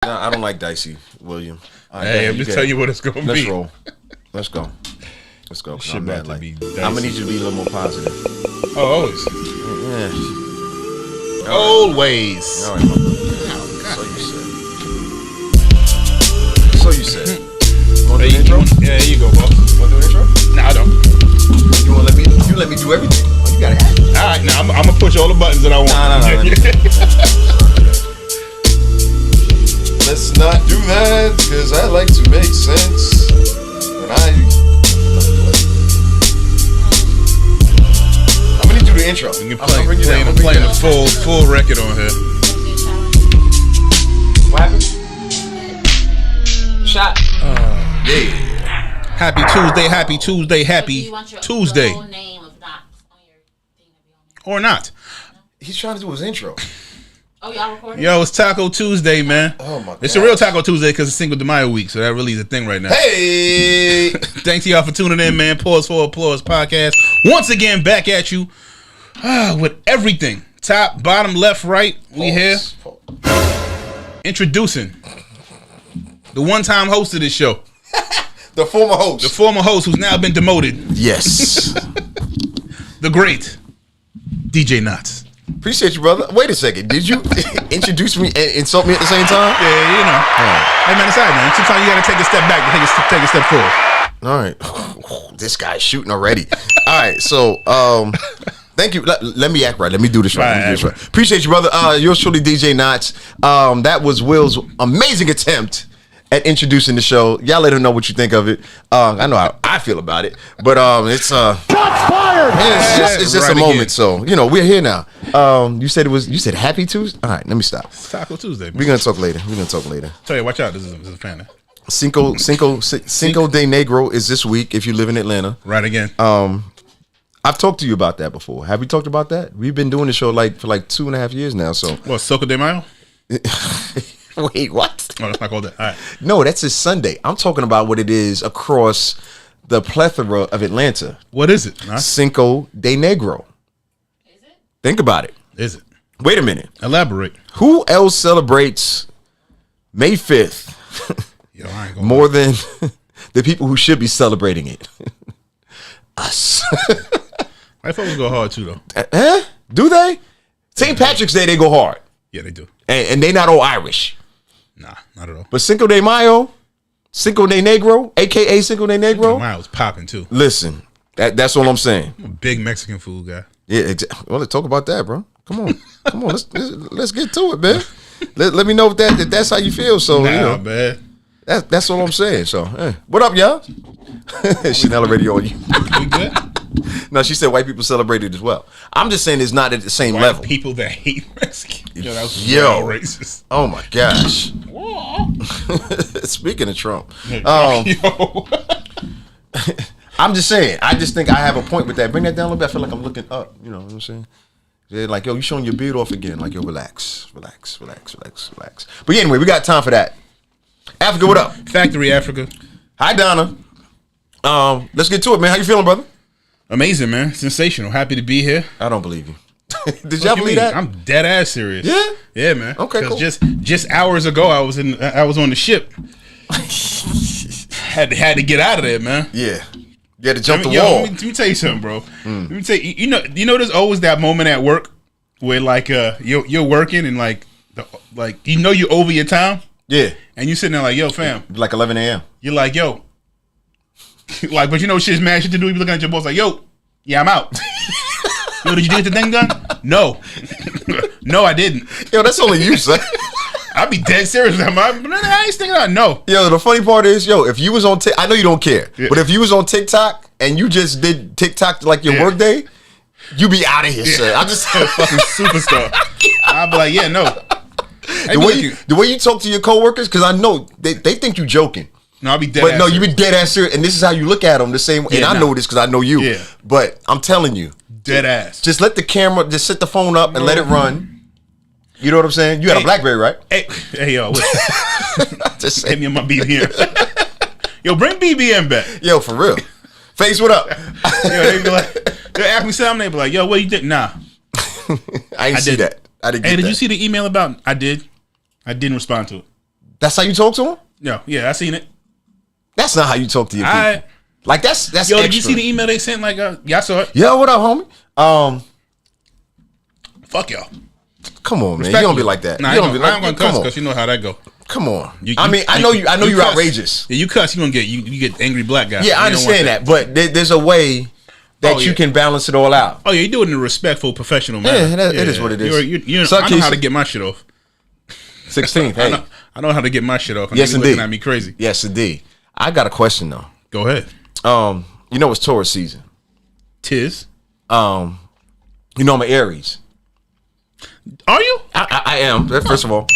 Nah, I don't like dicey, William. Hey, I'm just telling you what it's gonna Let's be. roll. Let's go. Let's go. Shit I'm about mad, to be dicey. I'm gonna need you to be a little more positive. Oh, always. Yeah. Always. All right, my brother. So you said. You want to do the intro? Yeah, here you go, boss. You want to do the intro? Nah, I don't. You want to let me? You let me do everything? Oh, you gotta act. All right, now I'm gonna push all the buttons that I want. Nah. Let's not do that, because I like to make sense. And I'm gonna do the intro. You can playing a full record on here. What happened? Shot. Yeah. Happy Tuesday, happy Tuesday. Or not. He's trying to do his intro. Oh, y'all recording? Yo, it's Taco Tuesday, man. Oh my god. It's a real Taco Tuesday because it's Cinco de Mayo week, so that really is a thing right now. Hey! Thanks to y'all for tuning in, man. Pause for Applause podcast. Once again, back at you with everything. Top, bottom, left, right. We here. Introducing the one-time host of this show. The former host. The former host who's now been demoted. Yes. The great DJ Knots. Appreciate you, brother. Wait a second. Did you introduce me and insult me at the same time? Yeah, you know. Hey, man, aside, man. Sometimes you got to take a step back and take a step forward. All right. This guy's shooting already. All right. So, thank you. Let me act right. Let me do this right. Appreciate you, brother. Yours truly, DJ Knots. That was Will's amazing attempt at introducing the show. Y'all let him know what you think of it. I know how I feel about it, but it's shots fired. It's just right a moment. Again. So we're here now. You said Happy Tuesday. All right, let me stop. It's Taco Tuesday. We're gonna talk later. Tell you, watch out. This is a fan. Cinco de Negro is this week if you live in Atlanta. Right again. I've talked to you about that before. Have we talked about that? We've been doing the show for 2.5 years now. So what? Cinco de Mayo? Wait, what? Oh, that's not called that. All right. No, that's his Sunday. I'm talking about what it is across the plethora of Atlanta. What is it? Huh? Cinco de Negro. Is it? Think about it. Is it? Wait a minute. Elaborate. Who else celebrates May 5th Yo, I ain't more than the people who should be celebrating it? Us. White folks go hard too, though. Do they? St. Patrick's Day, they go hard. Yeah, they do. And they not all Irish. Nah, not at all. But Cinco de Mayo, Cinco de Negro, a.k.a. Cinco de Negro. Mine was popping, too. Listen, that's all I'm saying. I'm a big Mexican food guy. Yeah, exactly. Well, let's talk about that, bro. Come on. Let's get to it, man. Let me know if that's how you feel. So, man. That's all I'm saying. So, what up, y'all? Chanel radio on you. We good? No, she said white people celebrate it as well. I'm just saying it's not at the same White level. people that hate Mexican. Yo, that was racist. Oh my gosh. Speaking of Trump, I'm just saying. I just think I have a point with that. Bring that down a little bit. I feel like I'm looking up. You know what I'm saying? They're like, yo, you showing your beard off again. Like, yo, relax. But yeah, anyway, we got time for that. Africa, what up? Factory Africa. Hi, Donna. Let's get to it, man. How you feeling, brother? Amazing, man. Sensational. Happy to be here. I don't believe you. Did y'all believe that? I'm dead ass serious. Yeah? Yeah, man. Okay, cool. Just hours ago, I was on the ship. had to get out of there, man. Yeah. You had to jump the wall. Let me tell you something, bro. Let me tell you. There's always that moment at work where like you're working and like you over your time. Yeah. And you sitting there like, yo, fam. Like 11 a.m. You're like, yo. Like, but shit's mad shit to do. You be looking at your boss like, yo, yeah, I'm out. Yo, did you get the thing done? No. No, I didn't. Yo, that's only you, son. I'd be dead serious. I ain't sticking out. No. Yo, the funny part is, if you was on I know you don't care, but if you was on TikTok and you just did TikTok like your work day, you be out of here, son. I'm just a fucking superstar. I'd be like, yeah, no. The way you talk to your coworkers, because I know they think you joking. No, I'll be dead. But no, you be dead ass serious, and this is how you look at them the same way. And I know this because I know you. Yeah. But I'm telling you, dead ass. Just let the camera, just set the phone up and let it run. You know what I'm saying? You had a BlackBerry, right? Hey, yo, just hit me on my BBM. Yo, bring BBM back. Yo, for real. Face, what up? Yo, they be like, they ask me something. They be like, yo, what you did? Nah, I didn't see that. I didn't. Hey, did you see the email about? I did. I didn't respond to it. That's how you talk to him? Yeah, I seen it. That's not how you talk to your people. I Like that's Yo, extra. did you see the email they sent? Like, yeah, I saw it. Yo, what up, homie? Fuck y'all. Come on, man. You don't be like that. Nah, You don't be I'm gonna come cuss on. because you know how that go. Come on. You- I mean, I know you're cuss. outrageous. Yeah, you cuss, you gonna get you get angry black guy. Yeah, I You don't want understand that, but there's a way that Oh, you yeah. can balance it all out. Oh yeah, you do it in a respectful, professional manner. Yeah, it is what it is. You Suck I know how Keisha. to get my shit off. 16th, I hey. know how to get my shit off. And Yes, they be looking indeed. at me crazy. Yes, indeed. I got a question though. Go ahead. You know it's Taurus season. Tis. You know I'm an Aries. Are you? I am. First of all,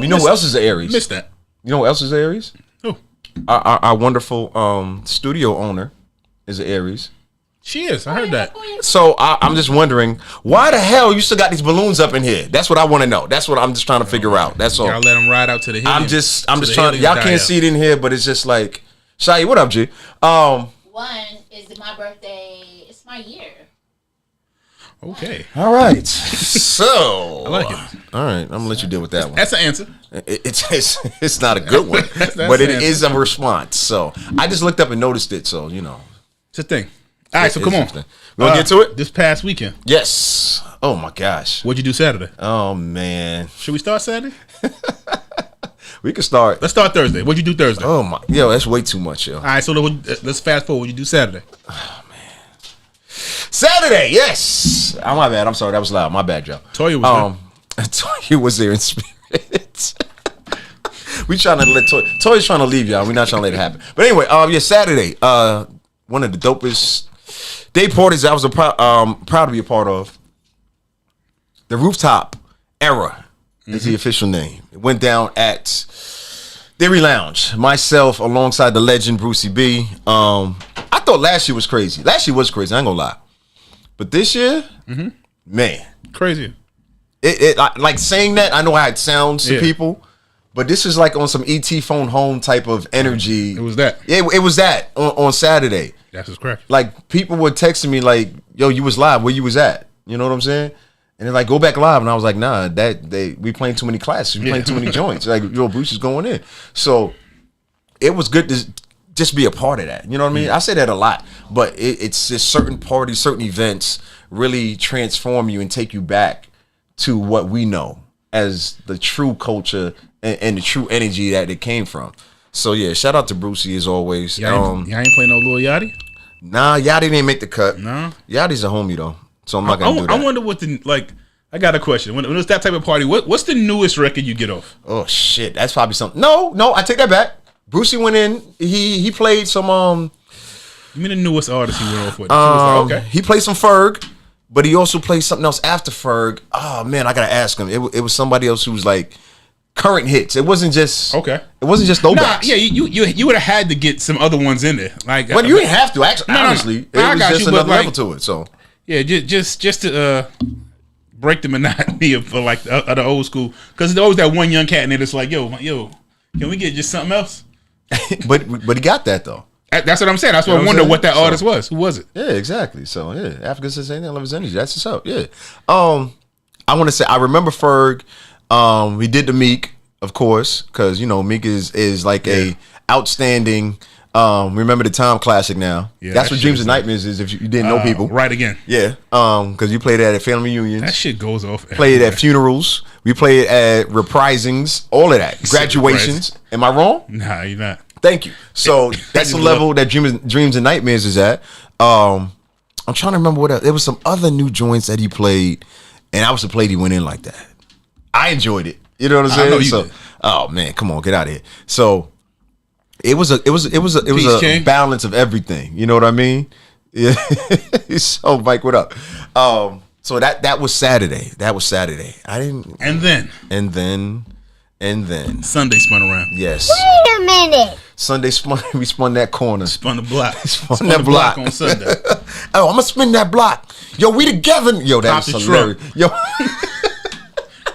you know who else is an Aries? Missed that. You know who else is an Aries? Who? Our wonderful studio owner is an Aries. She is. I heard that. So I'm just wondering, why the hell you still got these balloons up in here? That's what I want to know. That's what I'm just trying to figure out. That's all. Y'all let them ride out to the hill. I'm just trying. Y'all can't see it in here, but it's just like, Shai, what up, G? One is my birthday. It's my year. Okay. All right. So I like it. All right, I'm gonna let you deal with that one. That's the answer. It's not a good one, That's but it the answer. is a response. So I just looked up and noticed it. So you know, It's a thing. All right, so It's come on. interesting. We gonna get to it? This past weekend, Yes. Oh my gosh. what'd you do Saturday? Oh man. Should we start Saturday? We can start. Let's start Thursday. What'd you do Thursday? Oh my. Yo, that's way too much, yo. All right, so let's fast forward. What'd you do Saturday? Saturday, yes. Oh my bad. I'm sorry. That was loud. My bad, Joe. Toya was Toya was there in spirit. We trying to let Toya's trying to leave, y'all. We're not trying to let it happen. But anyway, yeah, Saturday. One of the dopest day parties I was proud to be a part of. The Rooftop Era is the official name. It went down at Theory Lounge. Myself alongside the legend Brucey B. I thought last year was crazy. Last year was crazy. I ain't gonna lie. But this year, man, Crazy. like saying that, I know how it sounds to Yeah. people, but this is like on some ET phone home type of energy. It was that. It was that on Saturday. That's what's correct. Like people were texting me like, "Yo, you was live. Where you was at?" You know what I'm saying? And they're like, "Go back live," and I was like, "Nah, we playing too many classes. We playing too many joints. Like, yo, Bruce is going in." So it was good to just be a part of that. You know what I mean? I say that a lot, but it's just certain parties, certain events really transform you and take you back to what we know as the true culture and the true energy that it came from. So yeah, shout out to Brucey as always. Y'all ain't play no Lil Yachty? Nah, Yachty didn't make the cut. No. Yachty's a homie though, so I'm not gonna do that. I wonder what I got a question. When it's that type of party, what's the newest record you get off? Oh shit, that's probably something. No, I take that back. Brucey went in. He played some. You mean the newest artist he went off with? She was like, okay. He played some Ferg, but he also played something else after Ferg. Oh man, I gotta ask him. It was somebody else who was like current hits. It wasn't just Okay. It wasn't just no Nah, backs. yeah, you would have had to get some other ones in there. Like, But you didn't have to. Actually, No, honestly, I it was got just you, but another like- level to it. So yeah, just to break the monotony of like the old school, because there's always that one young cat in there that's like, yo, can we get just something else? but he got that though. That's what I'm saying. That's why You know I what I'm wonder saying? what that So- artist was. Who was it? Yeah, exactly. So yeah, Africa says anything, I love his energy. That's what's up. Yeah. I want to say I remember Ferg. We did the Meek, of course, because you know Meek is like a outstanding. Remember the Time classic now. Yeah, That's that what shit Dreams is and Nightmares is. If you didn't know people, Right again. yeah. Because you played that at family reunions. That shit goes off. Played it at funerals. We played it at reprisings. All of that. Graduations. Am I wrong? Nah, you're not. Thank you. So that's the level that Dreams and Nightmares is at. I'm trying to remember what else. There was some other new joints that he played, and I was surprised he went in like that. I enjoyed it. You know what I'm saying? know you So, did. oh man, come on, get out of here. So it was a Peace, King. balance of everything. You know what I mean? Yeah. So Mike, what up? So that was Saturday. That was Saturday. I didn't. And then And then Sunday spun around. yes. Wait a minute. Sunday we spun that corner. Spun the block. Spun the that block. on Sunday. Oh, I'm gonna spin that block. Yo, we together. Yo, Pop that's the hilarious. Yo,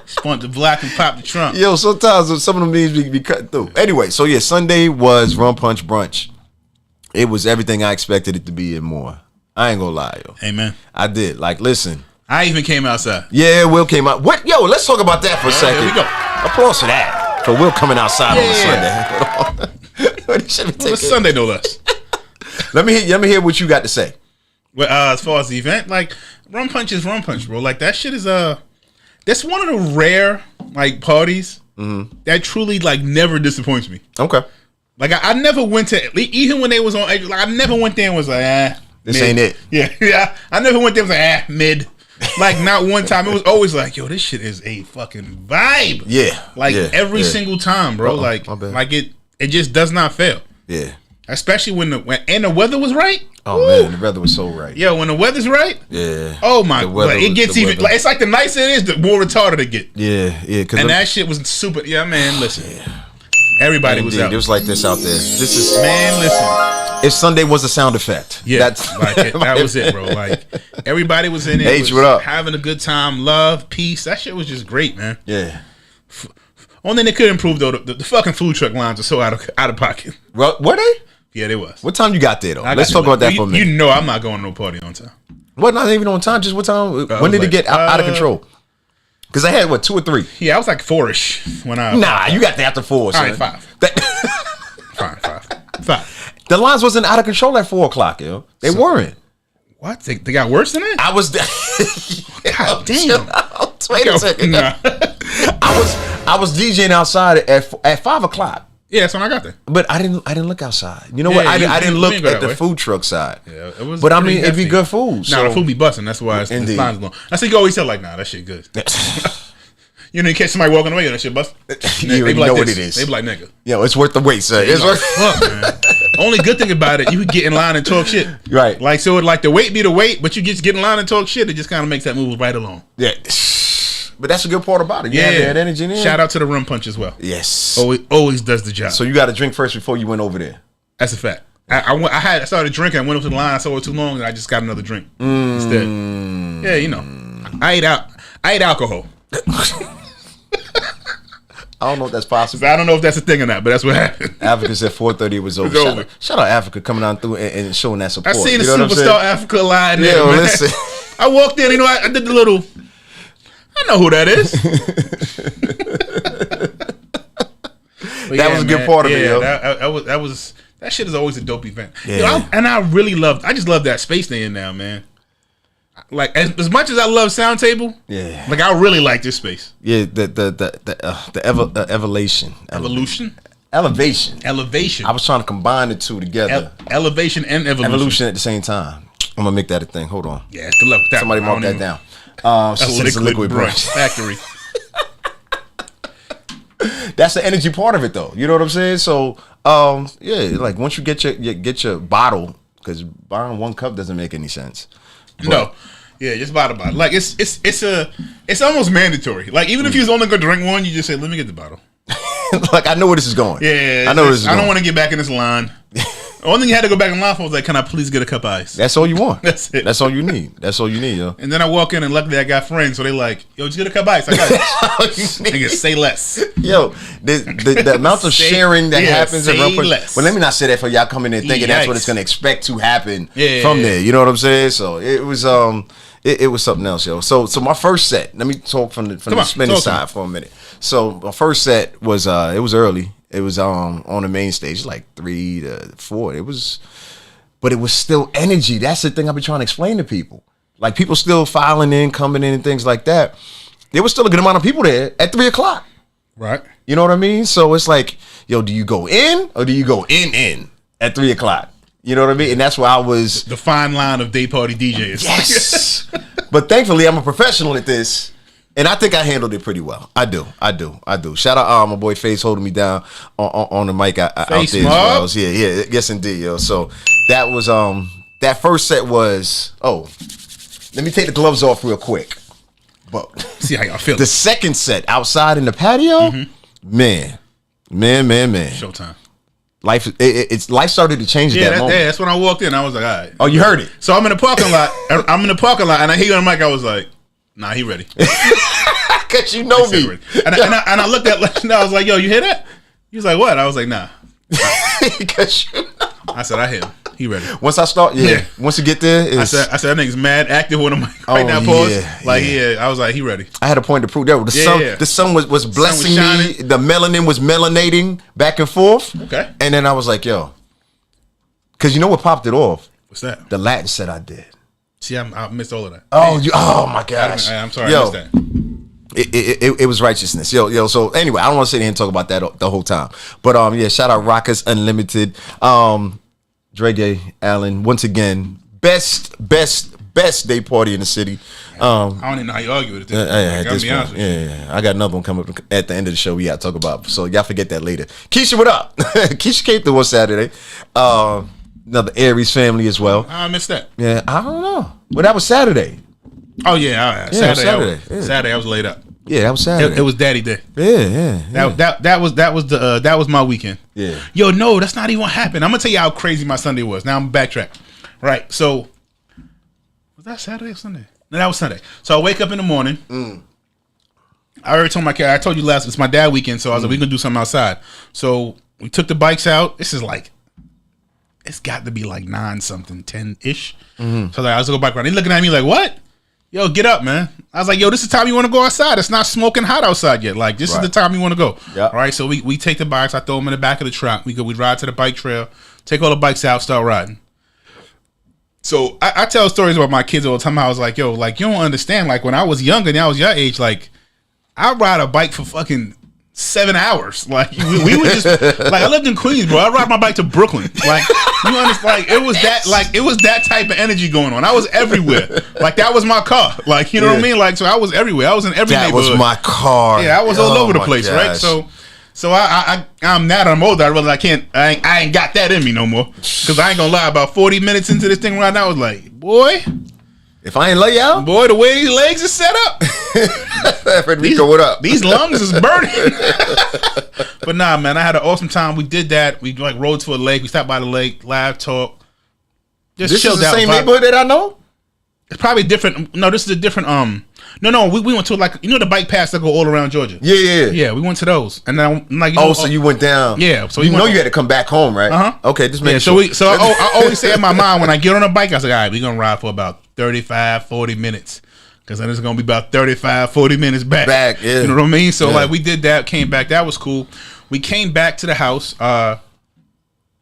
Spun the block and popped the trunk. yo, sometimes some of them memes be cut through. Anyway, so yeah, Sunday was Rum Punch Brunch. It was everything I expected it to be and more. I ain't gonna lie, yo. Amen. I did. Like, listen. I even came outside. Yeah, Will came out. What? Yo, let's talk about that for a second. Here we go. Applause for that. for Will coming outside on a Yeah. Sunday. But he should be Well, it's taking- Sunday, no less. Let me hear what you got to say. But as far as the event, like Rum Punch is Rum Punch, bro. Like that shit is that's one of the rare like parties that truly like never disappoints me. Okay. Like I never went to even when they was on. Like I never went there and was like, This mid. ain't it. Yeah. I never went there and was like, mid. Like not one time. It was always like, yo, this shit is a fucking vibe. Yeah. Like yeah, every yeah. single time, bro. Like my bad. it just does not fail. Yeah. Especially when the weather was right. Oh Woo. man, the weather was so right. Yo, when the weather's right. Yeah. Oh my The weather god! It was- gets the even. weather. Like, it's like the nicer it is, the more retarded it get. Yeah. Yeah. And that shit was super. Yeah, man. Listen, everybody was out. It was like this out there. This is Man, listen. if Sunday was a sound effect. Yeah, That's like that was it, bro. Like everybody was in it, H, was what up? having a good time, love, peace. That shit was just great, man. Yeah. Only thing they could improve though, the fucking food truck lines are so out of pocket. Well, were they? Yeah, they was. What time you got there though? I Let's got talk about that you, for a minute. You know, I'm not going to no party on time. What? Not even on time. Just what time? When was did it like, get out of control? Because I had what 2 or 3. Yeah, I was like 4-ish when I. Nah, you got there after 4. All Son. right, 5. That- Five. the lines wasn't out of control at 4 o'clock, yo. They weren't. What? They got worse than that? I was there. God damn. Chill out. Wait a second. Nah. I was DJing outside at 5 o'clock. Yeah, that's when I got there. But I didn't look outside. You know Yeah, what? I you didn't you look ain't go at that the way. food truck side. Yeah, it was. But I pretty mean, it'd be hefty. good food. Nah, So. the food be busting. That's why it's Indeed. line's long. I think you always tell like, nah, that shit good. You know, you catch somebody walking away and that shit bust. You already know what it is. They be like, nigga. Yo, it's worth the wait, sir. It's It's like, worth. fuck, man. Only good thing about it, you could get in line and talk shit. Right. Like, so it like the wait be the wait, but you just get in line and talk shit. It just kind of makes that move right along. Yeah. But that's a good part about it. You Yeah. have that energy in there. Shout out to the Rum Punch as well. Yes. Always does the job. So you got to drink first before you went over there. That's a fact. I started drinking. I went up to the line. I saw it too long, and I just got another drink instead. Yeah, you know, I ate alcohol. I don't know if that's possible. I don't know if that's a thing or not, but that's what happened. Africa said 4:30 it was over. It was over. Shout out Africa coming on through and showing that I support. seen the You know what I'm Superstar saying? Africa line Yeah, there, man. listen. I walked in. You know, I did the little. I know who that is. But That was a good man, part of it, yo. That was that shit is always a dope event. Yeah. Yo, I really loved. I just love that space they in now, man. Like as much as I love Sound Table, Yeah. like I really like this space. Yeah, the elevation. Elevation. I was trying to combine the two together. Elevation and evolution. Evolution at the same time. I'm gonna make that a thing. Hold on. Yeah, good luck with that. Somebody I mark don't that even- down. She said it's a liquid brunch brunch. factory. That's the energy part of it, though. You know what I'm saying? So, yeah, like once you get your bottle, because buying 1 cup doesn't make any sense. No. Yeah, just buy the bottle. Like it's almost mandatory. Like even if you was only gonna drink one, you just say, "Let me get the bottle." Like I know where this is going. Yeah, I know where this is I going. don't want to get back in this line. The only thing you had to go back in line for was like, "Can I please get a cup of ice?" That's all you want. That's it. That's all you need. That's all you need, yo. And then I walk in, and luckily I got friends, so they like, "Yo, just get a cup of ice." I got it. Nigga, say less. Yo, the amount of Say- sharing that yeah, happens in say Rum Punch. less. Well, let me not say that for y'all coming in thinking that's what Yikes. it's gonna expect to happen Yeah. from there. You know what I'm saying? So it was it was something else, yo. So my first set. Let me talk from the on, spinning talk to me. side for a minute. So my first set was it was early. It was on the main stage, like 3 to 4. But it was still energy. That's the thing I've been trying to explain to people. Like people still filing in, coming in, and things like that. There was still a good amount of people there at 3 o'clock. Right. You know what I mean? So it's like, yo, do you go in or do you go in at 3 o'clock? You know what I mean? And that's why I was. The fine line of day party DJs. Yes. But thankfully, I'm a professional at this. And I think I handled it pretty well. I do. Shout out my boy Face holding me down on the mic out there Face as mob. well. So, yeah, yes indeed, yo. So that was that first set was let me take the gloves off real quick. But See how y'all feel. the second set outside in the patio, man. Showtime. Life it's life started to change at that moment. That's when I walked in. I was like, all right. Oh, you heard it. So I'm in the parking lot. And I hear you on the mic. I was like, nah, he ready. Cause you know He me. ready. And I looked at I was like, yo, you hear that? He was like, what? I was like, nah. Cause you I said, I hear him. He ready. Once I start, Yeah. Once you get there, I it's, said that nigga's mad active on the mic right Oh, now. Pause. yeah, Like yeah. I was like, he ready. I had a point to prove that the sun was blessing me. shining. The melanin was melanating back and forth. Okay. And then I was like, yo, because you know what popped it off? What's that? The Latin set I did. See, I missed all of that. Oh my gosh. I'm sorry, Yo, I missed that. It was righteousness. Yo. So anyway, I don't want to sit here and talk about that the whole time. But yeah, shout out Rockers Unlimited. Dre Gay, Allen, once again, best day party in the city. I don't even know how you argue with it. At this point. Yeah. I got another one coming up at the end of the show we got to talk about. So y'all forget that later. Keisha, what up? Keisha came through on Saturday. Another Aries family as well. I missed that. Yeah, I don't know. Well, that was Saturday. Oh yeah, all right. Saturday I was laid up. Yeah, that was Saturday. It was Daddy Day. Yeah. That was my weekend. Yeah. Yo, no, that's not even what happened. I'm gonna tell you how crazy my Sunday was. Now I'm backtrack. Right. So was that Saturday or Sunday? No, that was Sunday. So I wake up in the morning. I already told my kid. I told you last. It's my dad weekend, so I was like, we gonna do something outside. So we took the bikes out. This is like, it's got to be like 9 something, 10-ish. So like, I was gonna go bike ride. They looking at me like, what? Yo, get up, man. I was like, yo, this is the time you want to go outside. It's not smoking hot outside yet. Like, this is the time you want to go. Yeah. All right, so we take the bikes. I throw them in the back of the truck. We ride to the bike trail, take all the bikes out, start riding. So I tell stories about my kids all the time. I was like, yo, like, you don't understand. Like, when I was younger and I was your age, like, I ride a bike for fucking 7 hours. Like, we would just, like, I lived in Queens, bro. I ride my bike to Brooklyn. Like, you understand? Like, it was that type of energy going on. I was everywhere. Like, that was my car. Like, you know what I mean? Like, so I was everywhere. I was in every neighborhood. That was my car. Yeah, I was all over the my place, right? gosh. So I'm now that I'm older, I ain't got that in me no more. Cause I ain't gonna lie, about 40 minutes into this thing right now, I was like, boy, if I ain't lay out, boy, the way these legs are set up, Federico, what up? these lungs is burning. But nah, man, I had an awesome time. We did that. We like rode to a lake. We stopped by the lake, live talk. Just This chilled is the out. same neighborhood that I know? It's probably different. No, this is a different. No. We went to like the bike paths that go all around Georgia. Yeah. Yeah, we went to those, and then like So you went down. Yeah, so you we know went- you had to come back home, right? Okay, just make sure. I always say in my mind when I get on a bike, I was like, all right, we're gonna ride for about 35, 40 minutes. Because then it's gonna be about 35, 40 minutes back. Yeah. You know what I mean? So Yeah. like we did that, came back, that was cool. We came back to the house. I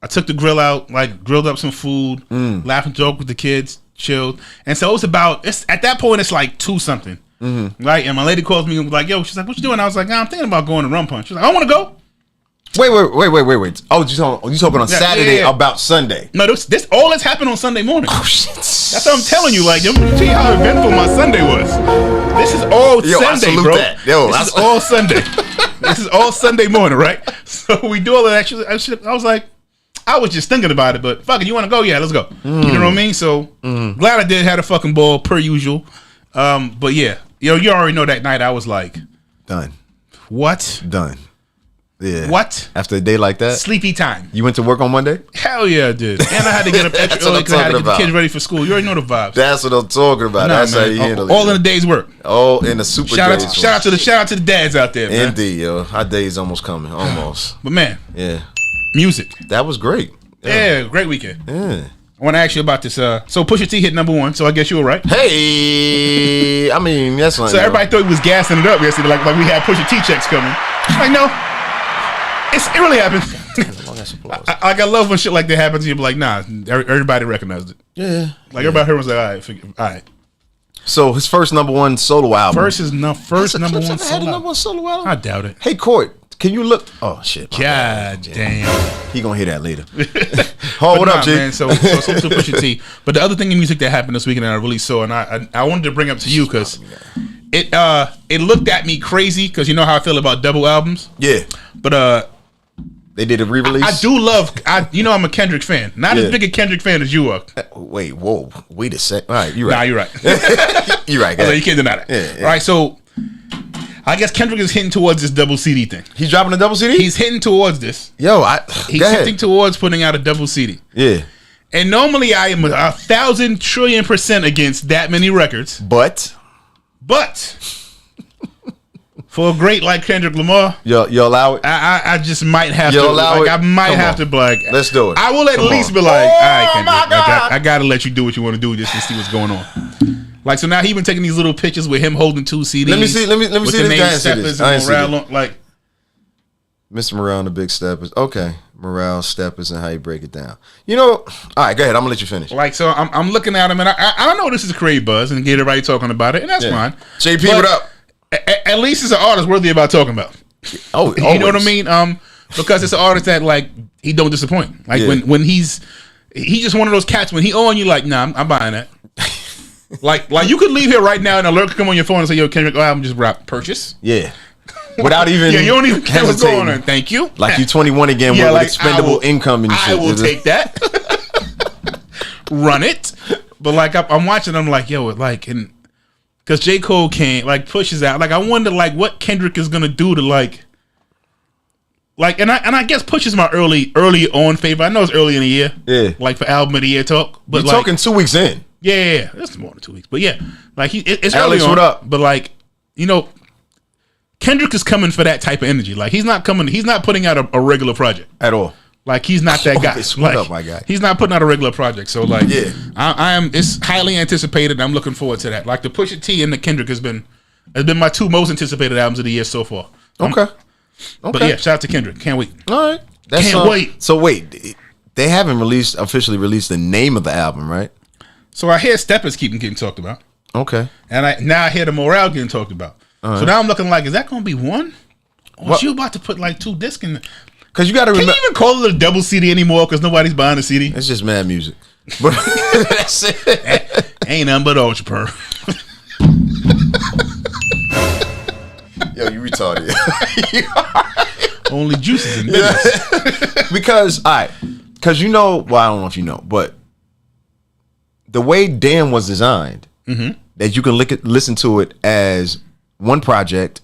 took the grill out, like grilled up some food, laughed and joked with the kids, chilled. And so it's at that point it's like 2 something. Right? And my lady calls me and was like, yo, she's like, what you doing? I was like, I'm thinking about going to Rum Punch. She's like, I wanna go. Wait. Oh, you talking on Saturday yeah. about Sunday? No, this all this happened on Sunday morning. Oh shit! That's what I'm telling you. Like, you see how eventful my Sunday was. This is all I Sunday, salute bro. that. Yo, this is all Sunday. This is all Sunday morning, right? So we do all of that. I was like, I was just thinking about it, but fuck it, you want to go? Yeah, let's go. You know what I mean? So glad I did. Had a fucking ball per usual. But yeah, you already know that night I was like, Done. what? Done. Yeah. What? After a day like that, Sleepy time. you went to work on Monday? Hell yeah, I did. And I had to get up extra That's what early I'm because I had to talking get the about. kids ready for school. You already know the vibes. That's what I'm talking about. Nah, That's how man. you handle All it. in a day's work. All in the super Shout days. out to the dads out there, man. Indeed, yo. Our day is almost coming. Almost. But man, Yeah. music. That was great. Yeah, great weekend. Yeah. I want to ask you about this. So Pusha T hit #1, so I guess you were right. Hey, I mean, that's not. So everybody thought he was gassing it up yesterday, like we had Pusha T checks coming. Like no, it really happened. I love when shit like that happens. You be like, nah, everybody recognized it. Yeah. Like everybody here was like, all right. So his first #1 solo album. First #1 solo. solo. Solo album. I doubt it. Hey, Court, can you look? Oh shit. God damn. He gonna hear that later. Oh, what up, G? man? So Pusha T. But the other thing in music that happened this weekend that I really saw, and I wanted to bring up to you because it looked at me crazy because you know how I feel about double albums. Yeah. But They did a re-release. I do love. I'm a Kendrick fan. Not as big a Kendrick fan as you are. Wait, whoa, wait a sec. All right, you're right. Nah, you're right. You're right. So you can't deny that. Yeah. All right, so I guess Kendrick is hitting towards this double CD thing. He's dropping a double CD. He's hitting towards this. Yo, He's go hitting ahead. towards putting out a double CD. Yeah, And normally I am 1,000 trillion% against that many records. but But For a great like Kendrick Lamar, You allow it? I just might have You'll to. allow Like, it? I might Come have on. to be like, Let's do it. I will at Come least on. be like, all right, Oh, Kendrick, my God. I gotta let you do what you want to do just to see what's going on. Like, so now he been taking these little pictures with him holding 2 CDs. Let me see with this. the name I ain't see Steppers this. I ain't and see Morale this. on, like. Mr. Morale and the Big Steppers. Okay. Morale, Steppers, and how you break it down. You know, all right, go ahead. I'm going to let you finish. Like, so I'm looking at him, and I know this is create buzz and get everybody talking about it, and that's fine. JP, But what up? At least it's an artist worthy about talking about. Oh, You know what I mean? Because it's an artist that like he don't disappoint. Like when he's just one of those cats when he on you like, nah, I'm buying that. like you could leave here right now and an alert could come on your phone and say, yo, Kendrick, album just dropped, purchase. Yeah. Without even Yeah, you don't even care what's hesitating. going on. Thank you. Like you 21 again Yeah, with like, expendable income and shit. I will take that. Run it. But like I'm watching, I'm like, yo, like, and because J. Cole can't like pushes out. Like I wonder like what Kendrick is gonna do to like and I guess Push is my early on favorite. I know it's early in the year. Yeah. Like for album of the year talk. But You're talking 2 weeks in. yeah, that's more than 2 weeks. But yeah, like it's Alex, early on. what up? But like, you know, Kendrick is coming for that type of energy. Like he's not putting out a regular project. At all. Like he's not that guy. Yes, what Like, up, my guy? He's not putting out a regular project. So like, Yeah. I am. It's highly anticipated. I'm looking forward to that. Like the Pusha T and the Kendrick has been my 2 most anticipated albums of the year so far. Okay. But yeah, shout out to Kendrick. Can't wait. All right. That's, Can't wait. So wait, they haven't officially released the name of the album, right? So I hear Steppers keep getting talked about, Okay. and I hear the Morale getting talked about. So now I'm looking like, is that going to be one? Or What? is you about to put like 2 discs in? Because you got to Can remember, you even call it a double CD anymore? Because nobody's buying a CD. it's just mad music. But that's it. Ain't nothing but Ultra Purr. Yo, you retarded. Only juices in business. Because, all right, because you know, well, I don't know if you know, but the way Damn was designed, that you can listen to it as one project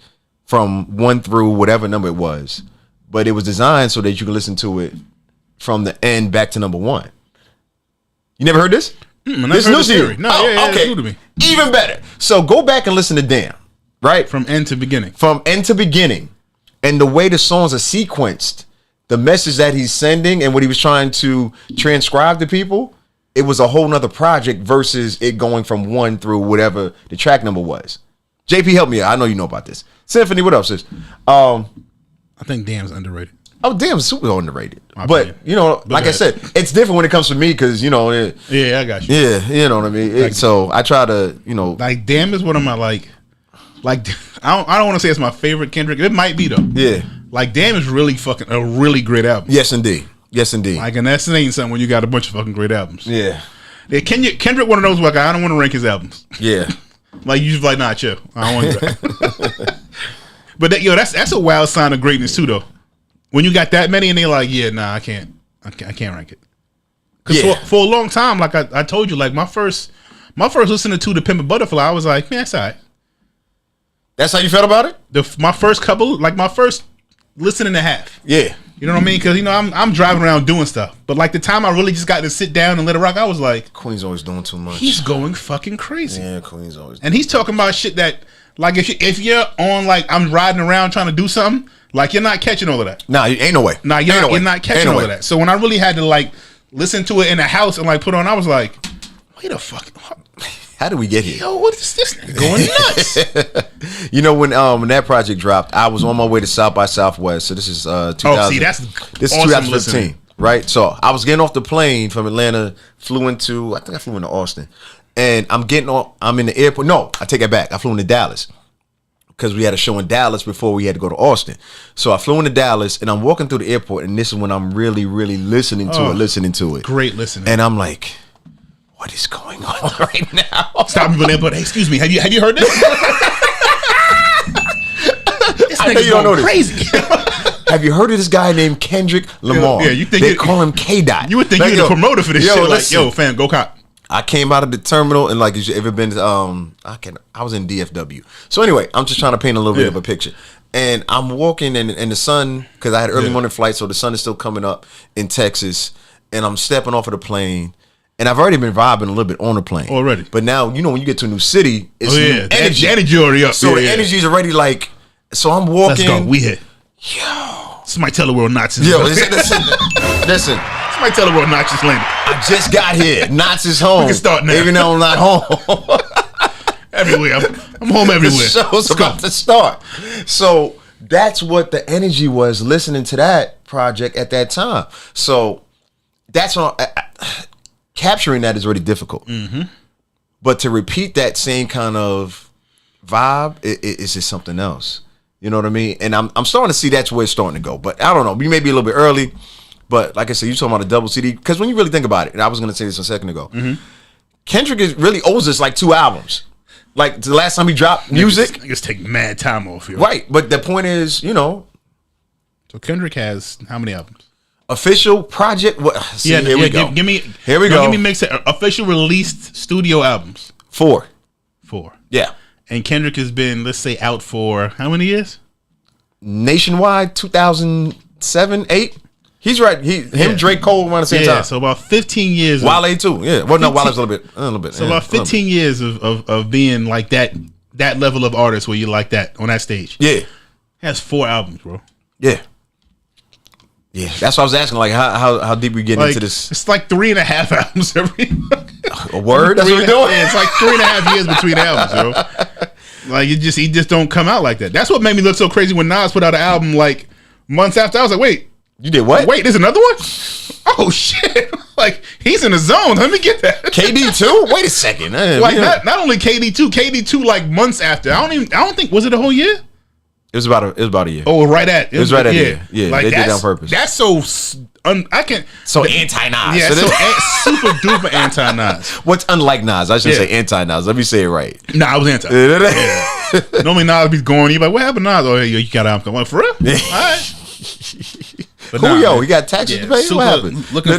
from 1 through whatever number it was, but it was designed so that you can listen to it from the end back to number 1. You never heard this? This heard news the to you? theory. No, yeah, it's new to me. Even better. So go back and listen to Damn, right? From end to beginning. From end to beginning, and the way the songs are sequenced, the message that he's sending and what he was trying to transcribe to people, it was a whole nother project versus it going from 1 through whatever the track number was. JP, help me out. I know you know about this. Symphony, what else is? I think Damn's underrated. Oh, Damn, super underrated. My But, opinion. you know, like I ahead. said, it's different when it comes to me because, you know, Yeah, I got you. yeah, you know what I mean? So I try to, you know. Like Damn is one of my like I don't want to say it's my favorite Kendrick. It might be though. Yeah. Like Damn is really fucking a really great album. Yes, indeed. Yes, indeed. Like and that's ain't something when you got a bunch of fucking great albums. Yeah. Yeah, Kendrick one of those like I don't want to rank his albums. Yeah. Like you just like nah chill. I don't want that. But that's a wild sign of greatness too though. When you got that many and they're like, yeah, nah, I can't rank it. Because Yeah. for a long time, like I told you, like my first listening to The Pimp a Butterfly, I was like, man, that's all right. That's how you felt about it? My first couple, like my first listen and a half. Yeah. You know what I mean? Because you know I'm driving around doing stuff, but like the time I really just got to sit down and let it rock, I was like, Queen's always doing too much. he's going fucking crazy. Yeah, Queen's always. And he's talking about shit that, like, if you're on, like, I'm riding around trying to do something, like, you're not catching all of that. Nah, ain't no way. Nah, you're not catching Ain't no all way. of that. So when I really had to, like, listen to it in the house and, like, put on, I was like, wait a fucking, How did we get here? yo, what is this nigga going nuts? You know when that project dropped, I was on my way to South by Southwest. So this is 2000. Oh, see, that's this is awesome 2015, listening. right? So I was getting off the plane from Atlanta, I flew into Austin, and I'm in the airport. No, I take it back. I flew into Dallas because we had a show in Dallas before we had to go to Austin. So I flew into Dallas, and I'm walking through the airport, and this is when I'm really, really listening to it. Great listening. And I'm like, what is going on right now? Stop people there, but hey, excuse me, have you heard this? This I know nigga's you don't know going this. crazy. Have you heard of this guy named Kendrick Lamar? Yeah, you think they you- call him K-Dot. You would think Like, you're the yo, promoter for this yo, shit. Like, listen, yo, fam, go cop. I came out of the terminal and like, you ever been? I was in DFW. So anyway, I'm just trying to paint a little bit of a picture. And I'm walking and the sun, because I had early morning flight, so the sun is still coming up in Texas. And I'm stepping off of the plane. And I've already been vibing a little bit on the plane Already. But now, you know, when you get to a new city, it's Oh new yeah, energy. the energy already up. So Yeah, the yeah. energy is already like, So I'm Let's walking. go. We hit. Yo. Somebody tell the world Knots is Yo, landed. listen. Somebody tell the world Knots is landed. I just got here. Knots is home. We can start now. Even though I'm not home. Everywhere. I'm home everywhere. The show's about to start. So that's what the energy was listening to that project at that time. So that's what capturing that is really difficult. Mm-hmm. But to repeat that same kind of vibe, it's just something else. You know what I mean? And I'm starting to see that's where it's starting to go. But I don't know. We may be a little bit early. But like I said, you're talking about a double CD. Because when you really think about it, and I was going to say this a second ago, Kendrick really owes us like 2 albums. Like the last time he dropped music. Niggas take mad time off. Yo. Right. But the point is, you know. So Kendrick has how many albums? Official project. What? See, here we go. Give me. Here we go. Give me mix it. Official released studio albums. 4. 4. Yeah. And Kendrick has been, let's say, out for how many years? Nationwide, 2007, 8. He's right. Drake, Cole around the same time. So about 15 years. Wale too. Yeah. Well, no, Wale's a little bit. So about 15 years of being like that level of artist where you like that on that stage. Yeah. He has 4 albums, bro. Yeah. Yeah. That's what I was asking. Like, how deep we getting Like, into this? it's like 3.5 albums every. A word? That's what we're doing? Yeah, it's like 3.5 years between albums, bro. Like, he just don't come out like that. That's what made me look so crazy when Nas put out an album like months after. I was like, wait. You did what? Wait, there's another one? Oh shit! Like he's in the zone. Let me get that. KD too? Wait a second. Like not only KD2 like months after. I don't think was it a whole year? It was about a year. Oh, right at it was right at a year. Yeah, like they did that on purpose. That's so I can't. So anti-Nas. Yeah, super duper anti-Nas. What's unlike Nas? I should say anti-Nas. Let me say it right. Nah, I was anti. Yeah. Normally Nas be going. You like, what happened to Nas? Oh, yeah, you got out. I'm like, for real? Yeah. All right. But Julio, he got taxes to pay. Super, what happened? Looking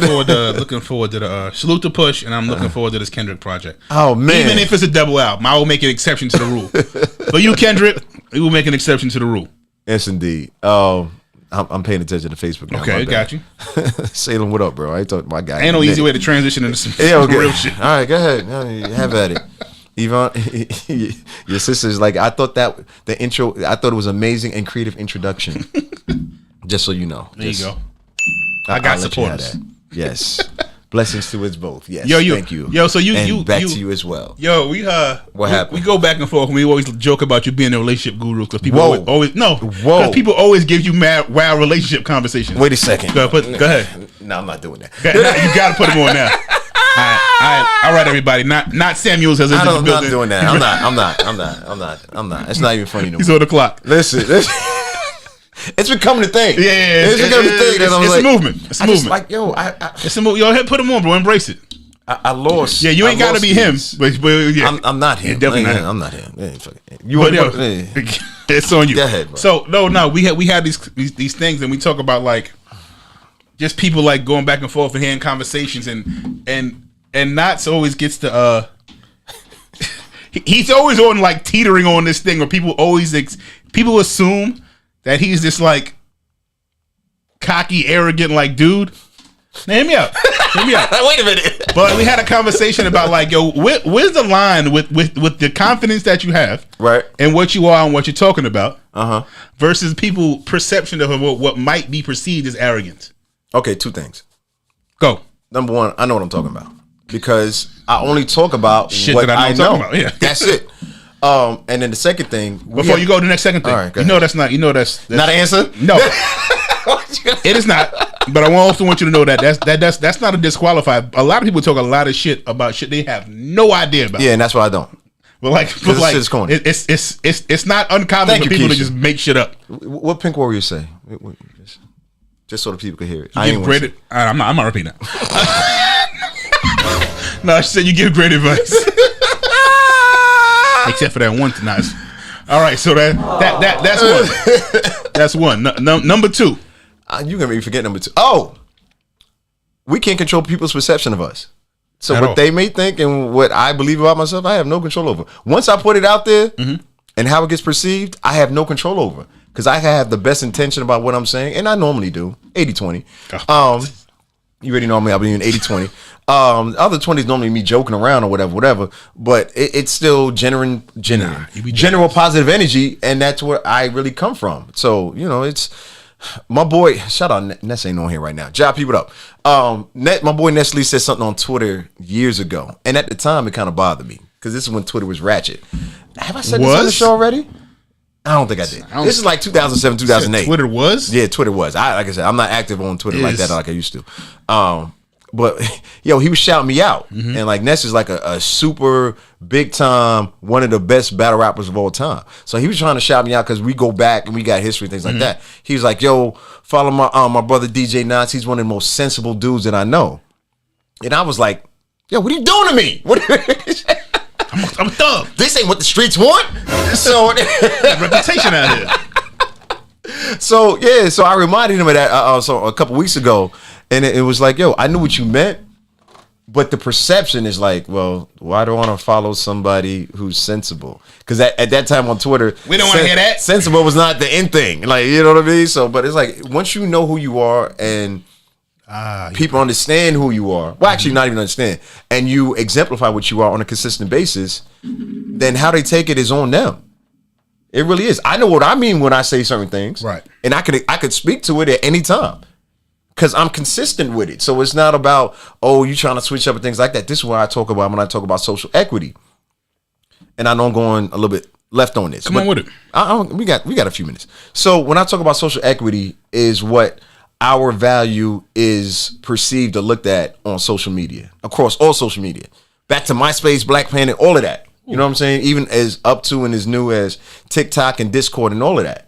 forward to the salute to Push, and I'm looking forward to this Kendrick project. Oh man! Even if it's a double album, I will make an exception to the rule. For you, Kendrick, we will make an exception to the rule. Yes, indeed. I'm paying attention to Facebook now. Okay, got you. Salem, what up, bro? I thought my guy. Ain't no easy way to transition into some real shit. All right, go ahead. Have at it. Yvonne, your sister's like, I thought that the intro, I thought it was amazing and creative introduction. Just so you know. There you go. I got supporters. Yes. Blessings to us both. Yes. Thank you. Yo, so and back to you as well. Yo, what happened? We go back and forth, and we always joke about you being a relationship guru because people because people always give you wild relationship conversations. Wait a second. Go ahead. No, I'm not doing that. You got to put them on now. All right, everybody. Not Samuels has entered the building. I'm not doing that. I'm not. It's not even funny no more. He's on the clock. Listen. It's becoming a thing. Yeah. It's becoming a thing. It's a movement. It's a movement. Like, yo, it's a movement. Yo, put him on, bro. Embrace it. I lost. Yeah, you ain't got to be him. But yeah. I'm not him. Definitely not. I'm not him. It's on you. Go ahead, bro. So no, we had these things, and we talk about like just people like going back and forth and hearing conversations, and Knots always gets to he's always on like teetering on this thing where people assume that he's this like cocky, arrogant like dude. Now, hear me out. Wait a minute. But we had a conversation about like, yo, where's the line with the confidence that you have, right, and what you are and what you're talking about, versus people perception of what might be perceived as arrogance. Okay, 2 things. Go. Number 1, I know what I'm talking about because I only talk about shit what that I know. About. Yeah, that's it. And then the second thing, before you go to the next second thing, right, that's not an answer. No, it is not. But I also want you to know that's not a disqualifier. A lot of people talk a lot of shit about shit they have no idea about. Yeah, and that's why I don't. It's not uncommon for people to just make shit up. What Pink Warrior say? Just so the people can hear it. I'm not repeating that. No, she said you give great advice. Except for that one tonight. All right, so that's one. That's one. Number 2. You're gonna be forgetting number 2. Oh, we can't control people's perception of us. So what they may think and what I believe about myself, I have no control over. Once I put it out there and how it gets perceived, I have no control over because I have the best intention about what I'm saying, and I normally do 80-20. You already know me. I believe in 80-20. The other 20 is normally me joking around or whatever. But it's still general positive energy, and that's where I really come from. So it's my boy. Shout out Ness ain't on here right now. Job people up. My boy Nestle said something on Twitter years ago, and at the time it kind of bothered me because this is when Twitter was ratchet. Have I said this on the show already? I don't think I did. This is like 2007, 2008. Twitter was? Yeah, Twitter was. Like I said, I'm not active on Twitter like that like I used to. But he was shouting me out. Mm-hmm. And like Ness is like a super big time, one of the best battle rappers of all time. So he was trying to shout me out because we go back and we got history, things like that. He was like, yo, follow my brother DJ Knots. He's one of the most sensible dudes that I know. And I was like, yo, what are you doing to me? I'm a thug. This ain't what the streets want. So reputation out here. So I reminded him of that so a couple weeks ago, and it was like, yo, I knew what you meant, but the perception is like, well, why do I want to follow somebody who's sensible? Because at that time on Twitter, we don't want to hear that. Sensible was not the end thing, like, you know what I mean. So, but it's like once you know who you are and people understand who you are. Well, actually, not even understand, and you exemplify what you are on a consistent basis. Then how they take it is on them. It really is. I know what I mean when I say certain things, right? And I could speak to it at any time because I'm consistent with it. So it's not about you trying to switch up and things like that. This is what I talk about when I talk about social equity. And I know I'm going a little bit left on this. Come on with it. We got a few minutes. So when I talk about social equity, is what our value is perceived or looked at on social media, across all social media. Back to MySpace, Black Planet, all of that. You know what I'm saying? Even as up to and as new as TikTok and Discord and all of that.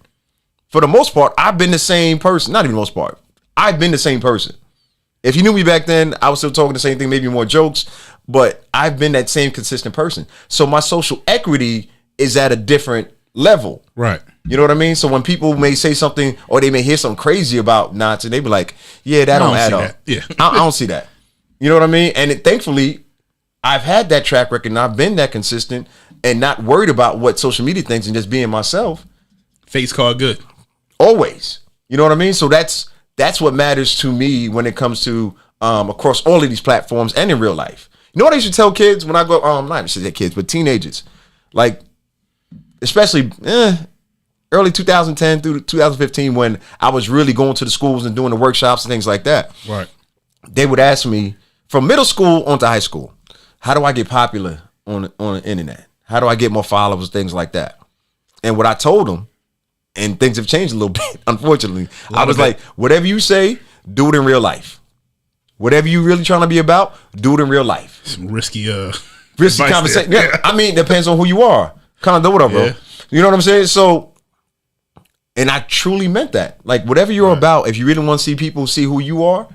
For the most part, I've been the same person. Not even the most part. I've been the same person. If you knew me back then, I was still talking the same thing, maybe more jokes, but I've been that same consistent person. So my social equity is at a different level. Right. You know what I mean? So when people may say something or they may hear something crazy about Knots and they be like, yeah, that don't add up. Yeah. I don't see that. You know what I mean? And thankfully, I've had that track record and I've been that consistent and not worried about what social media thinks and just being myself. Face card good. Always. You know what I mean? So that's what matters to me when it comes to across all of these platforms and in real life. You know what I used to tell kids when I go, not just kids, but teenagers, like especially early 2010 through 2015 when I was really going to the schools and doing the workshops and things like that. Right. They would ask me from middle school on to high school, how do I get popular on the internet? How do I get more followers, things like that? And what I told them, and things have changed a little bit, unfortunately. I was like, whatever you say, do it in real life. Whatever you really trying to be about, do it in real life. Some risky conversation. Yeah. I mean, it depends on who you are. Kind of do whatever, bro. You know what I'm saying? So, and I truly meant that. Like, whatever you're about, if you really want to see people see who you are,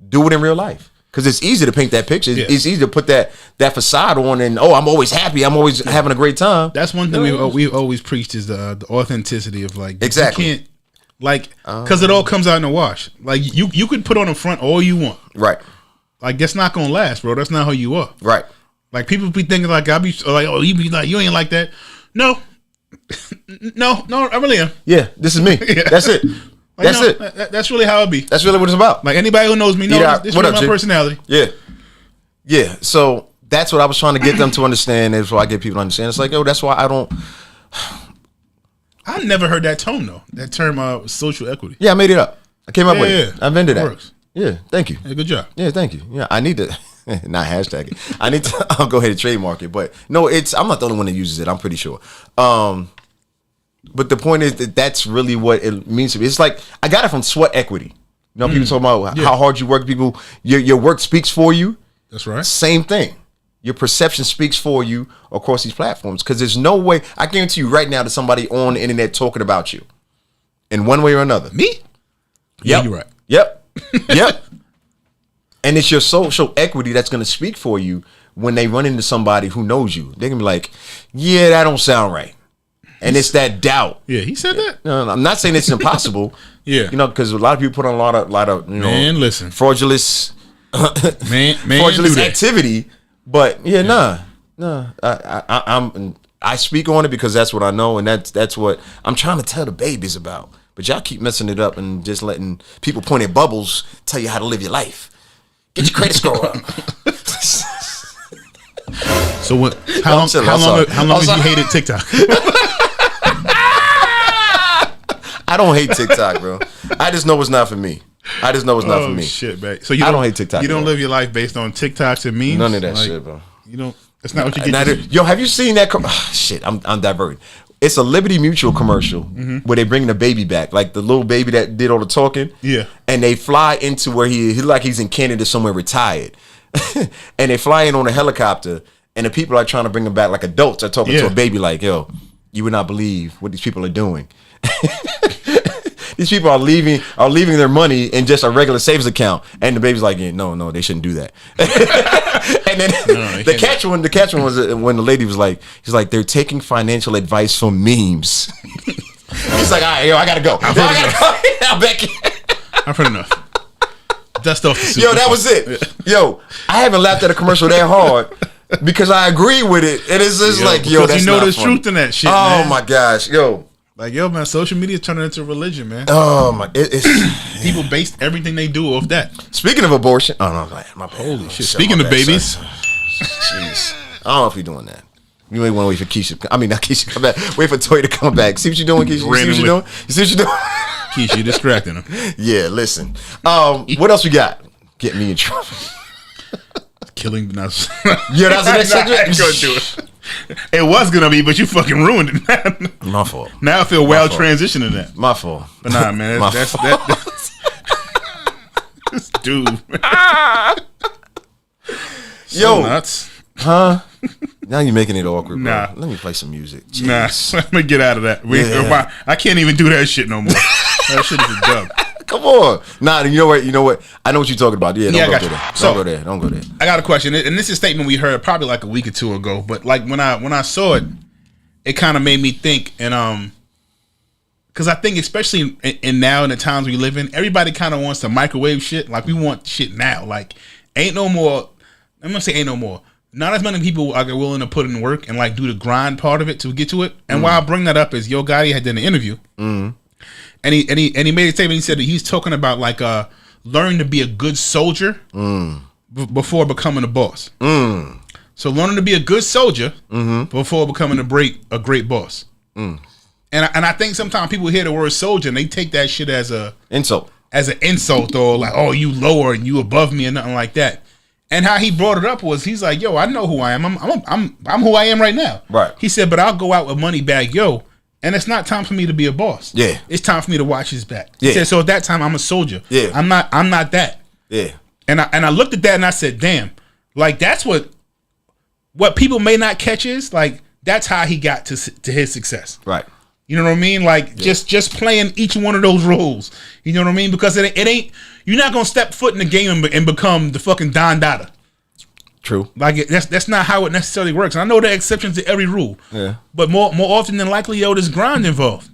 do it in real life. Because it's easy to paint that picture. It's easy to put that facade on and, I'm always happy. I'm always having a great time. That's one thing we always preached is the authenticity of like. Exactly. You can't, like, because it all comes out in the wash. Like, you could put on the front all you want. Right. Like, that's not going to last, bro. That's not how you are. Right. Like, people be thinking like, you be like, you ain't like that. No, I really am. Yeah, this is me. That's it. Like, that's it. That's really how it be. That's really what it's about. Like, anybody who knows me knows this is really my personality. Yeah. So that's what I was trying to get them to understand. That's why I get people to understand. It's like, that's why I don't. I never heard that tone though. That term, social equity. Yeah, I made it up. I came up with it. I invented that. Works. Yeah, thank you. Yeah, good job. Yeah, thank you. Yeah, I need to not hashtag it. I need to. I'll go ahead and trademark it. But no, I'm not the only one that uses it. I'm pretty sure. But the point is that's really what it means to me. It's like I got it from sweat equity. You know, people talking about how hard you work. People, your work speaks for you. That's right. Same thing. Your perception speaks for you across these platforms because there's no way. I guarantee you right now that somebody on the internet talking about you in one way or another. Me? Yeah, you're right. Yep. And it's your social equity that's going to speak for you when they run into somebody who knows you. They can be like, yeah, that don't sound right. And it's that doubt. Yeah, he said that. No, I'm not saying it's impossible. Yeah, you know, because a lot of people put on a lot of listen, fraudulent, fraudulent activity. But I speak on it because that's what I know, and that's what I'm trying to tell the babies about. But y'all keep messing it up and just letting people point at bubbles tell you how to live your life. Get your credit score up. So what? How long have you hated TikTok? I don't hate TikTok, bro. I just know it's not for me. Not for me. Shit, man. So I don't hate TikTok. You don't live your life based on TikToks and memes. None of that shit, bro. You don't. That's not what you get. Yo, have you seen that? Shit, I'm diverting. It's a Liberty Mutual commercial where they bring the baby back, like the little baby that did all the talking. Yeah. And they fly into where he's in Canada somewhere retired, and they fly in on a helicopter, and the people are trying to bring him back like adults. Are talking to a baby like, "Yo, you would not believe what these people are doing." These people are leaving their money in just a regular savings account, and the baby's like, yeah, no, they shouldn't do that. And then the catch one was when the lady was like, he's like, they're taking financial advice from memes. He's like, all right, yo, I gotta go. I've heard enough. Dust off the suit. Yo, that was it. Yo, I haven't laughed at a commercial that hard because I agree with it, and it's just like, yo, that's not there's funny. truth in that shit. Oh man. My gosh, yo. Like, yo, man, social media is turning into religion, man. Oh my! It's people base everything they do off that. Speaking of abortion, oh no, my holy shit! Speaking of babies, jeez, I don't know if you're doing that. You may want to wait for Keisha. I mean, not Keisha come back. Wait for Toy to come back. See what you're doing, Keisha. You see what you're doing? You see what you're doing? Keisha, you're distracting him. Yeah, listen. What else we got? Get me in trouble. Killing. Yeah, that's the next subject. I ain't gonna do it. It was gonna be, but you fucking ruined it, man. My fault. Now I feel well transitioning that. My fault. But nah, man, that's this dude. Yo, nuts. Huh? Now you're making it awkward, bro. Nah. Let me play some music. Jeez. Nah, let me get out of that. I can't even do that shit no more. That shit is a dub. Come on. Nah, you know what? I know what you're talking about. Yeah, don't go there. Don't go there. I got a question, and this is a statement we heard probably like a week or two ago. But like when I saw it, it kind of made me think, and because I think especially in now in the times we live in, everybody kind of wants to microwave shit. Like we want shit now. Like ain't no more. I'm gonna say ain't no more. Not as many people are willing to put in work and like do the grind part of it to get to it. And why I bring that up is Yo Gotti had done an interview. And he made a statement. He said that he's talking about like learning to be a good soldier before becoming a boss. So learning to be a good soldier before becoming a great boss. And I think sometimes people hear the word soldier and they take that shit as an insult or like, oh, you lower and you above me and nothing like that. And how he brought it up was he's like, yo, I know who I am. I'm who I am right now. Right. He said, but I'll go out with money bag, yo. And it's not time for me to be a boss. Yeah. It's time for me to watch his back. Yeah. He said, so at that time I'm a soldier. Yeah. I'm not that. Yeah. And I looked at that and I said, damn, like that's what people may not catch is like that's how he got to his success. Right. You know what I mean? Like just playing each one of those roles. You know what I mean? Because it ain't you're not gonna step foot in the game and become the fucking Don Dada. True. Like that's not how it necessarily works. And I know there are exceptions to every rule. Yeah. But more often than likely, yo, there's grind involved.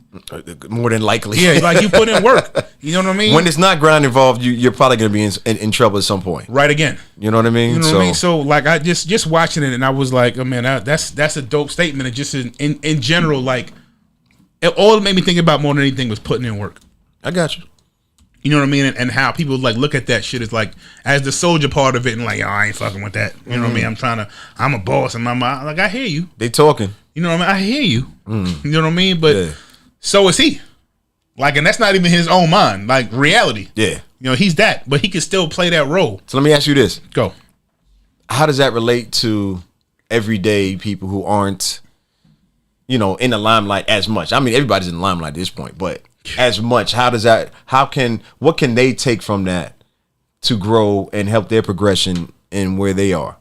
More than likely. Yeah, like you put in work. You know what I mean? When there's not grind involved, you're probably gonna be in trouble at some point. Right again. You know what I mean? You know what I mean? So like I just watching it and I was like, oh man, that's a dope statement. And just in general, like all it made me think about more than anything was putting in work. I got you. You know what I mean? And how people like look at that shit is like as the soldier part of it and like, yo, I ain't fucking with that. You know what I mean? I'm a boss and I'm like, I hear you. They talking. You know what I mean? I hear you. You know what I mean? But so is he. Like, and that's not even his own mind. Like reality. Yeah. You know, he's that, but he can still play that role. So let me ask you this. Go. How does that relate to everyday people who aren't, in the limelight as much? I mean, everybody's in the limelight at this point, but as much. What can they take from that to grow and help their progression in where they are?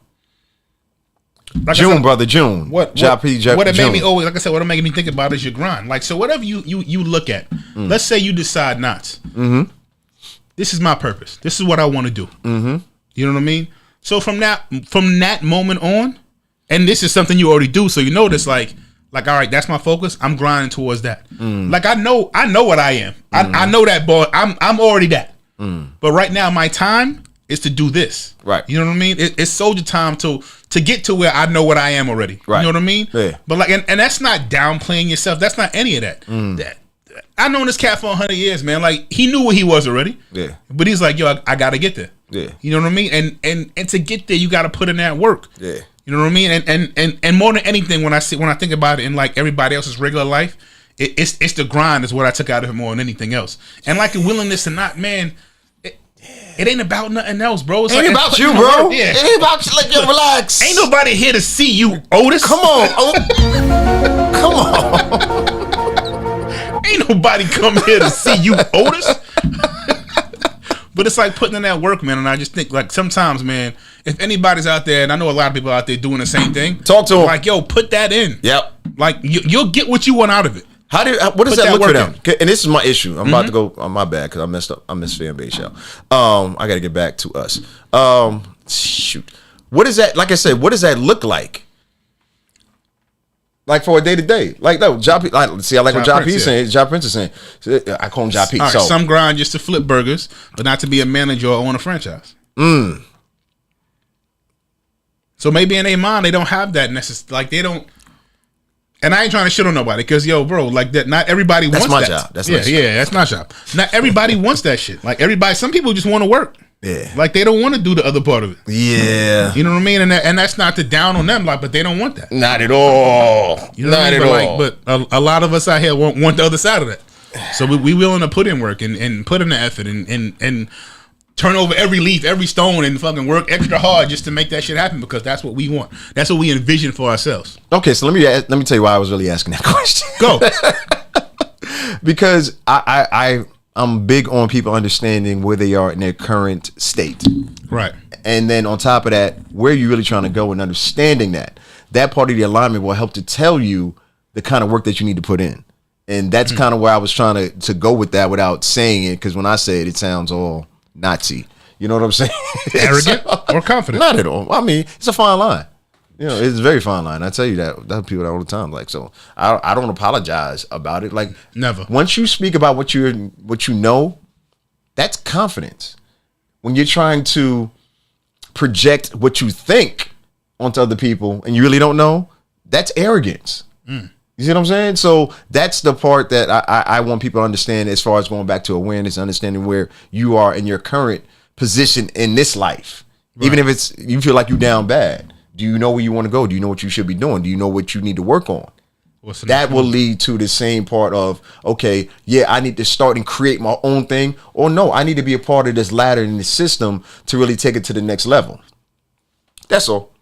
Like June. What it made me always, like I said, what it made me think about is your grind. Like, so whatever you look at, let's say you decide not. This is my purpose. This is what I want to do. You know what I mean? So from that moment on, and this is something you already do, so you know this, like all right, that's my focus. I'm grinding towards that. Like I know what I am. I know that, boy. I'm already that. But right now, my time is to do this. Right. You know what I mean? It's soldier time to get to where I know what I am already. Right. You know what I mean? Yeah. But like, and that's not downplaying yourself. That's not any of that. I've known this cat for 100 years, man. Like he knew what he was already. Yeah. But he's like, yo, I gotta get there. Yeah. You know what I mean? And to get there, you got to put in that work. Yeah. You know what I mean? And more than anything, when I think about it in like everybody else's regular life, it's the grind is what I took out of it more than anything else. And like a willingness to not, man. It ain't about nothing else, bro. It's ain't like, about you, bro. Yeah. It ain't about you. Like, yo, relax. Ain't nobody here to see you, Otis. Come on. Come on. Ain't nobody come here to see you, Otis. But it's like putting in that work, man. And I just think, like, sometimes, man, if anybody's out there, and I know a lot of people out there doing the same thing, talk to them. Like, yo, put that in. Yep. Like, you'll get what you want out of it. What does that look for them? In. And this is my issue. I'm about to go on my bad because I messed up. I missed fan base show. I got to get back to us. Shoot. What is that? Like I said, what does that look like? Like for a day to day, like no, I like what Ja P saying. Ja Prince is saying. I call him Ja P. Right, so some grind just to flip burgers, but not to be a manager or own a franchise. So maybe in their mind they don't have that necessary. Like they don't. And I ain't trying to shit on nobody because yo, bro, like that. Not everybody wants that. That's my job. That's my job. Not everybody wants that shit. Like everybody, some people just want to work. Yeah. Like they don't want to do the other part of it. Yeah. You know what I mean? And that's not to down on them, like, but they don't want that. Not at all. You know Not at all. But a lot of us out here want the other side of that. So we willing to put in work and put in the effort and turn over every leaf, every stone, and fucking work extra hard just to make that shit happen because that's what we want. That's what we envision for ourselves. Okay, so let me tell you why I was really asking that question. Go. Because I'm big on people understanding where they are in their current state. Right. And then on top of that, where you're really trying to go and understanding that part of the alignment will help to tell you the kind of work that you need to put in. And that's kind of where I was trying to go with that without saying it, because when I say it, it sounds all Nazi. You know what I'm saying? Arrogant or confident? Not at all. I mean, it's a fine line. You know, it's a very fine line. I tell you that. I tell people that all the time. Like, so I don't apologize about it. Like, never. Once you speak about what you know, that's confidence. When you're trying to project what you think onto other people and you really don't know, that's arrogance. You see what I'm saying? So that's the part that I want people to understand as far as going back to awareness, understanding where you are in your current position in this life. Right. Even if you feel like you're down bad. Do you know where you want to go? Do you know what you should be doing? Do you know what you need to work on? That will lead to the same part of, okay, yeah, I need to start and create my own thing. Or no, I need to be a part of this ladder in this system to really take it to the next level. That's all.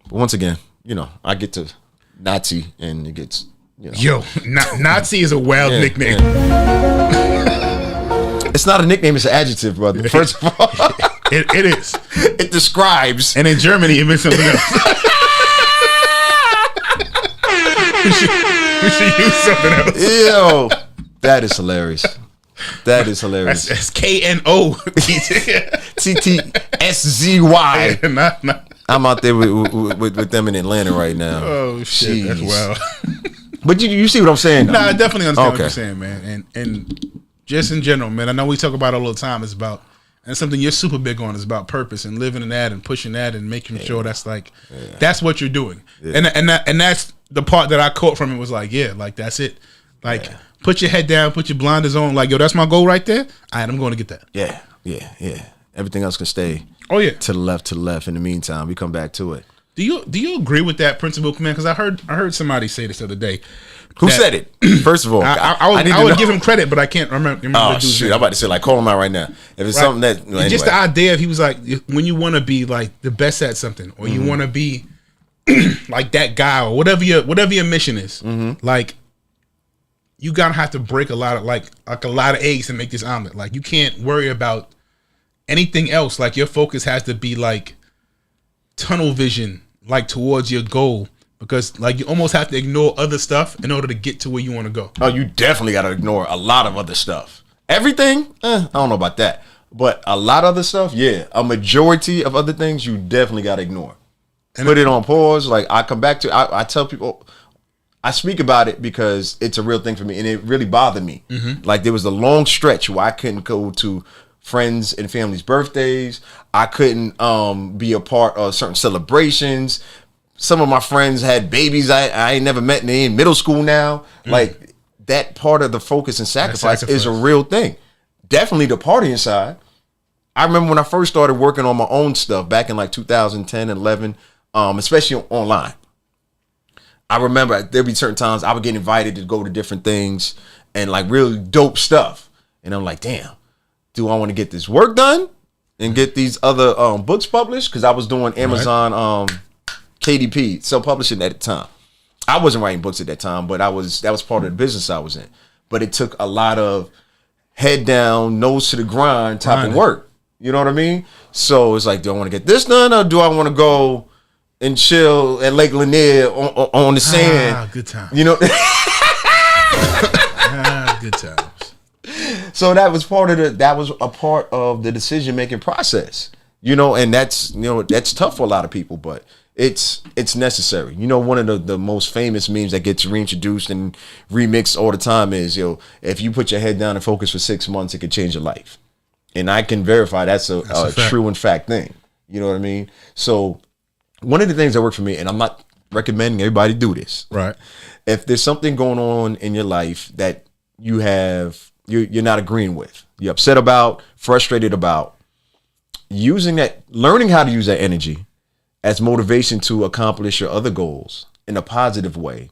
But once again, you know, I get to Nazi and it gets, you know. Yo, Nazi is a wild nickname. Yeah. It's not a nickname, it's an adjective, brother. First of all. It is. It describes. And in Germany, it means something else. we should use something else. Yo, that is hilarious. That is hilarious. That's KNO TTSZY. Nah. I'm out there with them in Atlanta right now. Oh shit, that's wild. But you see what I'm saying? Nah, I definitely understand what you're saying, man. And just in general, man, I know we talk about it all the time. It's about, and something you're super big on, is about purpose and living in that and pushing that and making sure that's like, that's what you're doing. Yeah. And that's the part that I caught from it was like, yeah, like that's it. Like put your head down, put your blinders on. Like, yo, that's my goal right there. All right, I'm going to get that. Yeah. Everything else can stay. Oh yeah, to the left. In the meantime, we come back to it. Do you agree with that principle, man? Because I heard somebody say this the other day. Who said it? First of all, I would give him credit, but I can't remember. Oh shoot! I'm about to say, like, call him out right now. If it's something that anyway. Just the idea of, he was like, when you want to be like the best at something, or you want to be like that guy, or whatever your mission is, like you gotta have to break a lot of like a lot of eggs to make this omelet. Like you can't worry about anything else. Like your focus has to be like tunnel vision, like towards your goal. Because like you almost have to ignore other stuff in order to get to where you want to go. Oh, you definitely got to ignore a lot of other stuff. Everything? I don't know about that. But a lot of other stuff, yeah. A majority of other things you definitely got to ignore. And put it on pause. Like I come back to, I tell people, I speak about it because it's a real thing for me. And it really bothered me. Like there was a long stretch where I couldn't go to friends and family's birthdays. I couldn't be a part of certain celebrations. Some of my friends had babies I ain't never met, and they in middle school now. Like that part of the focus and sacrifice is a real thing. Definitely the partying side, I remember when I first started working on my own stuff back in like 2010 and 11, especially online. I remember there'd be certain times I would get invited to go to different things and like really dope stuff. And I'm like, damn, do I want to get this work done and get these other books published? Because I was doing Amazon KDP, self-publishing at the time. I wasn't writing books at that time, but that was part of the business I was in. But it took a lot of head down, nose to the grind type of work. You know what I mean? So it's like, do I want to get this done or do I want to go and chill at Lake Lanier on the sand? Good time. You know? Good times. So that was a part of the decision making process, you know, and that's tough for a lot of people, but it's necessary. You know, one of the most famous memes that gets reintroduced and remixed all the time is, if you put your head down and focus for 6 months, it could change your life. And I can verify that's a true and fact thing. You know what I mean? So one of the things that worked for me, and I'm not recommending everybody do this. Right. If there's something going on in your life that you're not agreeing with, you're upset about, frustrated about, learning how to use that energy as motivation to accomplish your other goals in a positive way,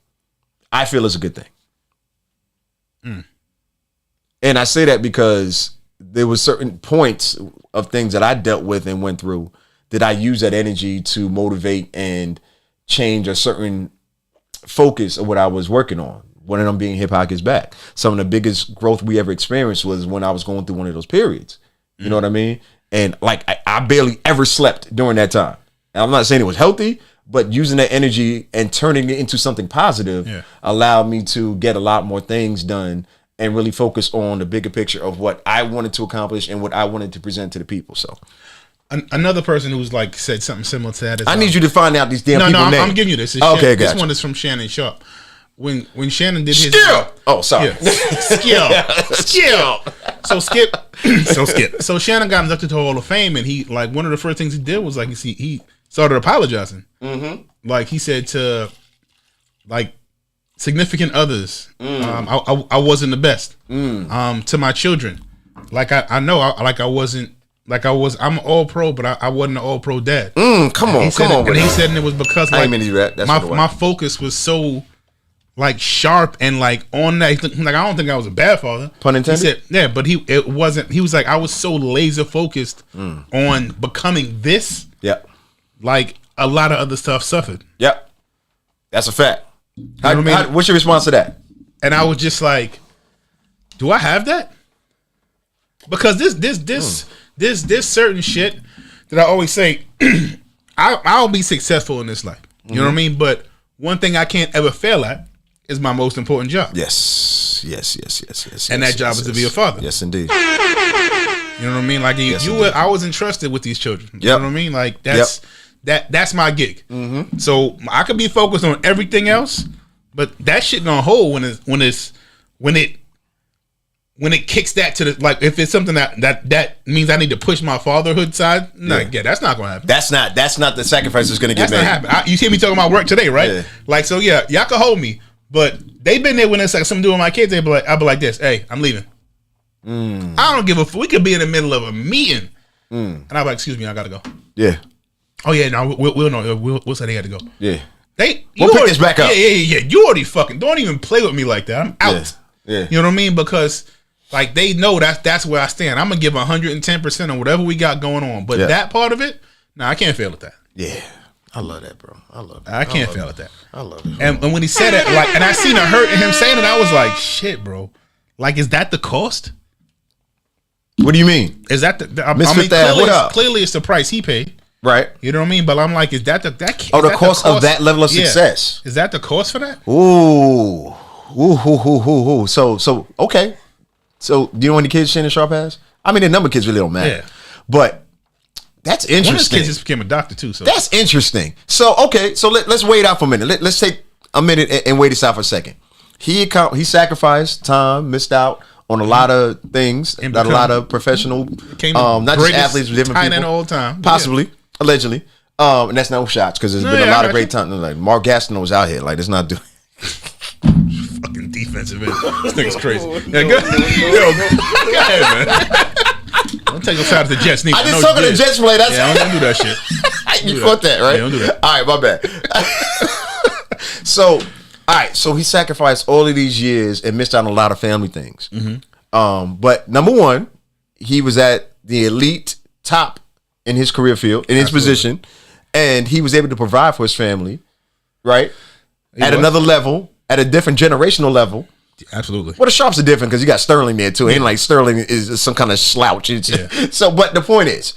I feel is a good thing. And I say that because there was certain points of things that I dealt with and went through that I use that energy to motivate and change a certain focus of what I was working on. One of them being Hip Hop Is Back. Some of the biggest growth we ever experienced was when I was going through one of those periods. You know what I mean? And like I barely ever slept during that time. And I'm not saying it was healthy, but using that energy and turning it into something positive allowed me to get a lot more things done and really focus on the bigger picture of what I wanted to accomplish and what I wanted to present to the people. So another person who's like said something similar to that is I need you to find out these damn people names. I'm giving you this. Okay, this gotcha. one is from Shannon Sharp. When Shannon did his Skill. Oh, sorry. Skill. So Shannon got inducted to the Hall of Fame, and he like one of the first things he did was like he started apologizing. Like he said to like significant others, I wasn't the best. To my children, like I know, I'm an all pro, but I wasn't an all pro dad. Come on. He said, and it was because like my focus was so like sharp and like on that. Like I don't think I was a bad father. Pun intended. He said, but it wasn't. He was like, I was so laser focused on becoming this. Yep. Like a lot of other stuff suffered. Yep. That's a fact. What's your response to that? And I was just like, do I have that? Because this certain shit that I always say, I'll be successful in this life. You know what I mean? But one thing I can't ever fail at is my most important job. Yes. And that job is to be a father. Yes, indeed. You know what I mean? Like I was entrusted with these children. You know what I mean? Like that's my gig. So I could be focused on everything else, but that shit gonna hold when it kicks that to the, like, if it's something that means I need to push my fatherhood side, that's not gonna happen. That's not the sacrifice that's gonna get made. That's not happening. You hear me talking about work today, right? Yeah. Like, so y'all can hold me, but they've been there when it's like something to do with my kids. I'll be like this, hey, I'm leaving. I don't give a fuck. We could be in the middle of a meeting, and I'll be like, excuse me, I gotta go. Yeah. Oh yeah, no, we'll know. We'll say they had to go. Yeah. We'll pick this back up. Yeah. You already fucking don't even play with me like that. I'm out. Yeah. You know what I mean? Because like they know that's where I stand. I'm gonna give 110% on whatever we got going on. But that part of it, I can't fail at that. Yeah. I love that, bro. I love it. I can't fail at that. I love it. And when he said it, like, and I seen it hurt in him saying it, I was like, shit, bro. Like, is that the cost? What do you mean? Is that clearly it's the price he paid. Right. You know what I mean? But I'm like, is that the cost of that level of success? Is that the cost for that? Ooh. So okay. So do you know any kids Shannon Sharp has? I mean, the number of kids really don't matter. Yeah. But that's interesting. One of his kids just became a doctor too. So that's interesting. So okay, so let's wait out for a minute. Let's take a minute and wait this out for a second. He sacrificed time, missed out on a lot of things, got a lot of professional, not just athletes, but different people. All the time, possibly, allegedly, and that's no shots because there's been a lot of great time. Like Mark Gaston was out here, like it's not doing. Fucking defensive end. This nigga's crazy. Go ahead, man. Don't take no side of the Jets. Neither. I just talking to Jets play. That's don't do that shit. You caught that, right? Yeah, don't do that. All right, my bad. So, all right, so he sacrificed all of these years and missed out on a lot of family things. But number one, he was at the elite top in his career field, in his position, and he was able to provide for his family, right? At another level, at a different generational level. Absolutely. Well, the Sharps are different because you got Sterling there too. Ain't like Sterling is some kind of slouch. So, but the point is,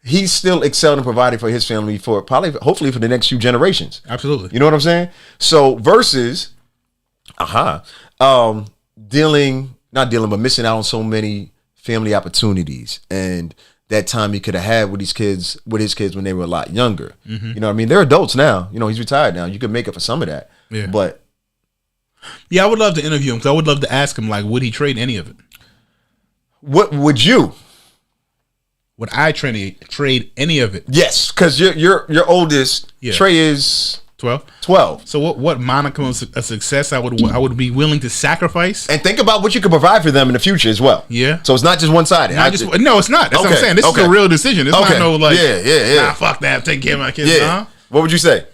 he still excelled in providing for his family for probably, hopefully, for the next few generations. Absolutely. You know what I'm saying? So versus, not dealing, but missing out on so many family opportunities and that time he could have had with his kids when they were a lot younger. You know what I mean? They're adults now. You know, he's retired now. You could make up for some of that. Yeah. But yeah, I would love to interview him because I would love to ask him, like, would he trade any of it? what would you? Would I trade any of it? Yes, because your oldest, Trey, is 12. So what monicum of a success I would be willing to sacrifice? And think about what you could provide for them in the future as well. Yeah. So it's not just one sided. No, it's not. That's what I'm saying. This is a real decision. It's not no like, nah, fuck that. I'm taking care of my kids. Yeah. What would you say?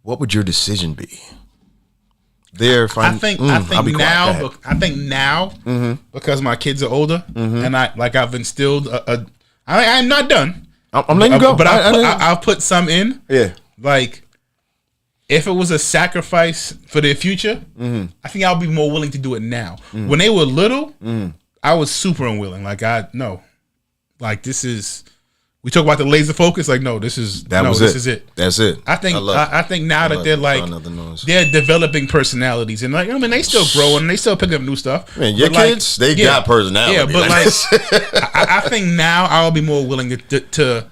What would your decision be? I think now because my kids are older and I've instilled I'm not done. I'm letting you go, but I'll put some in. Yeah, like if it was a sacrifice for their future, I think I'll be more willing to do it now. When they were little, I was super unwilling. This is. We talk about the laser focus. Like, no, this is it. That's it. I think now that they're developing personalities and like, I mean, they still growing and they still picking up new stuff. Man, your kids, they got personality. Yeah, but I think now I'll be more willing to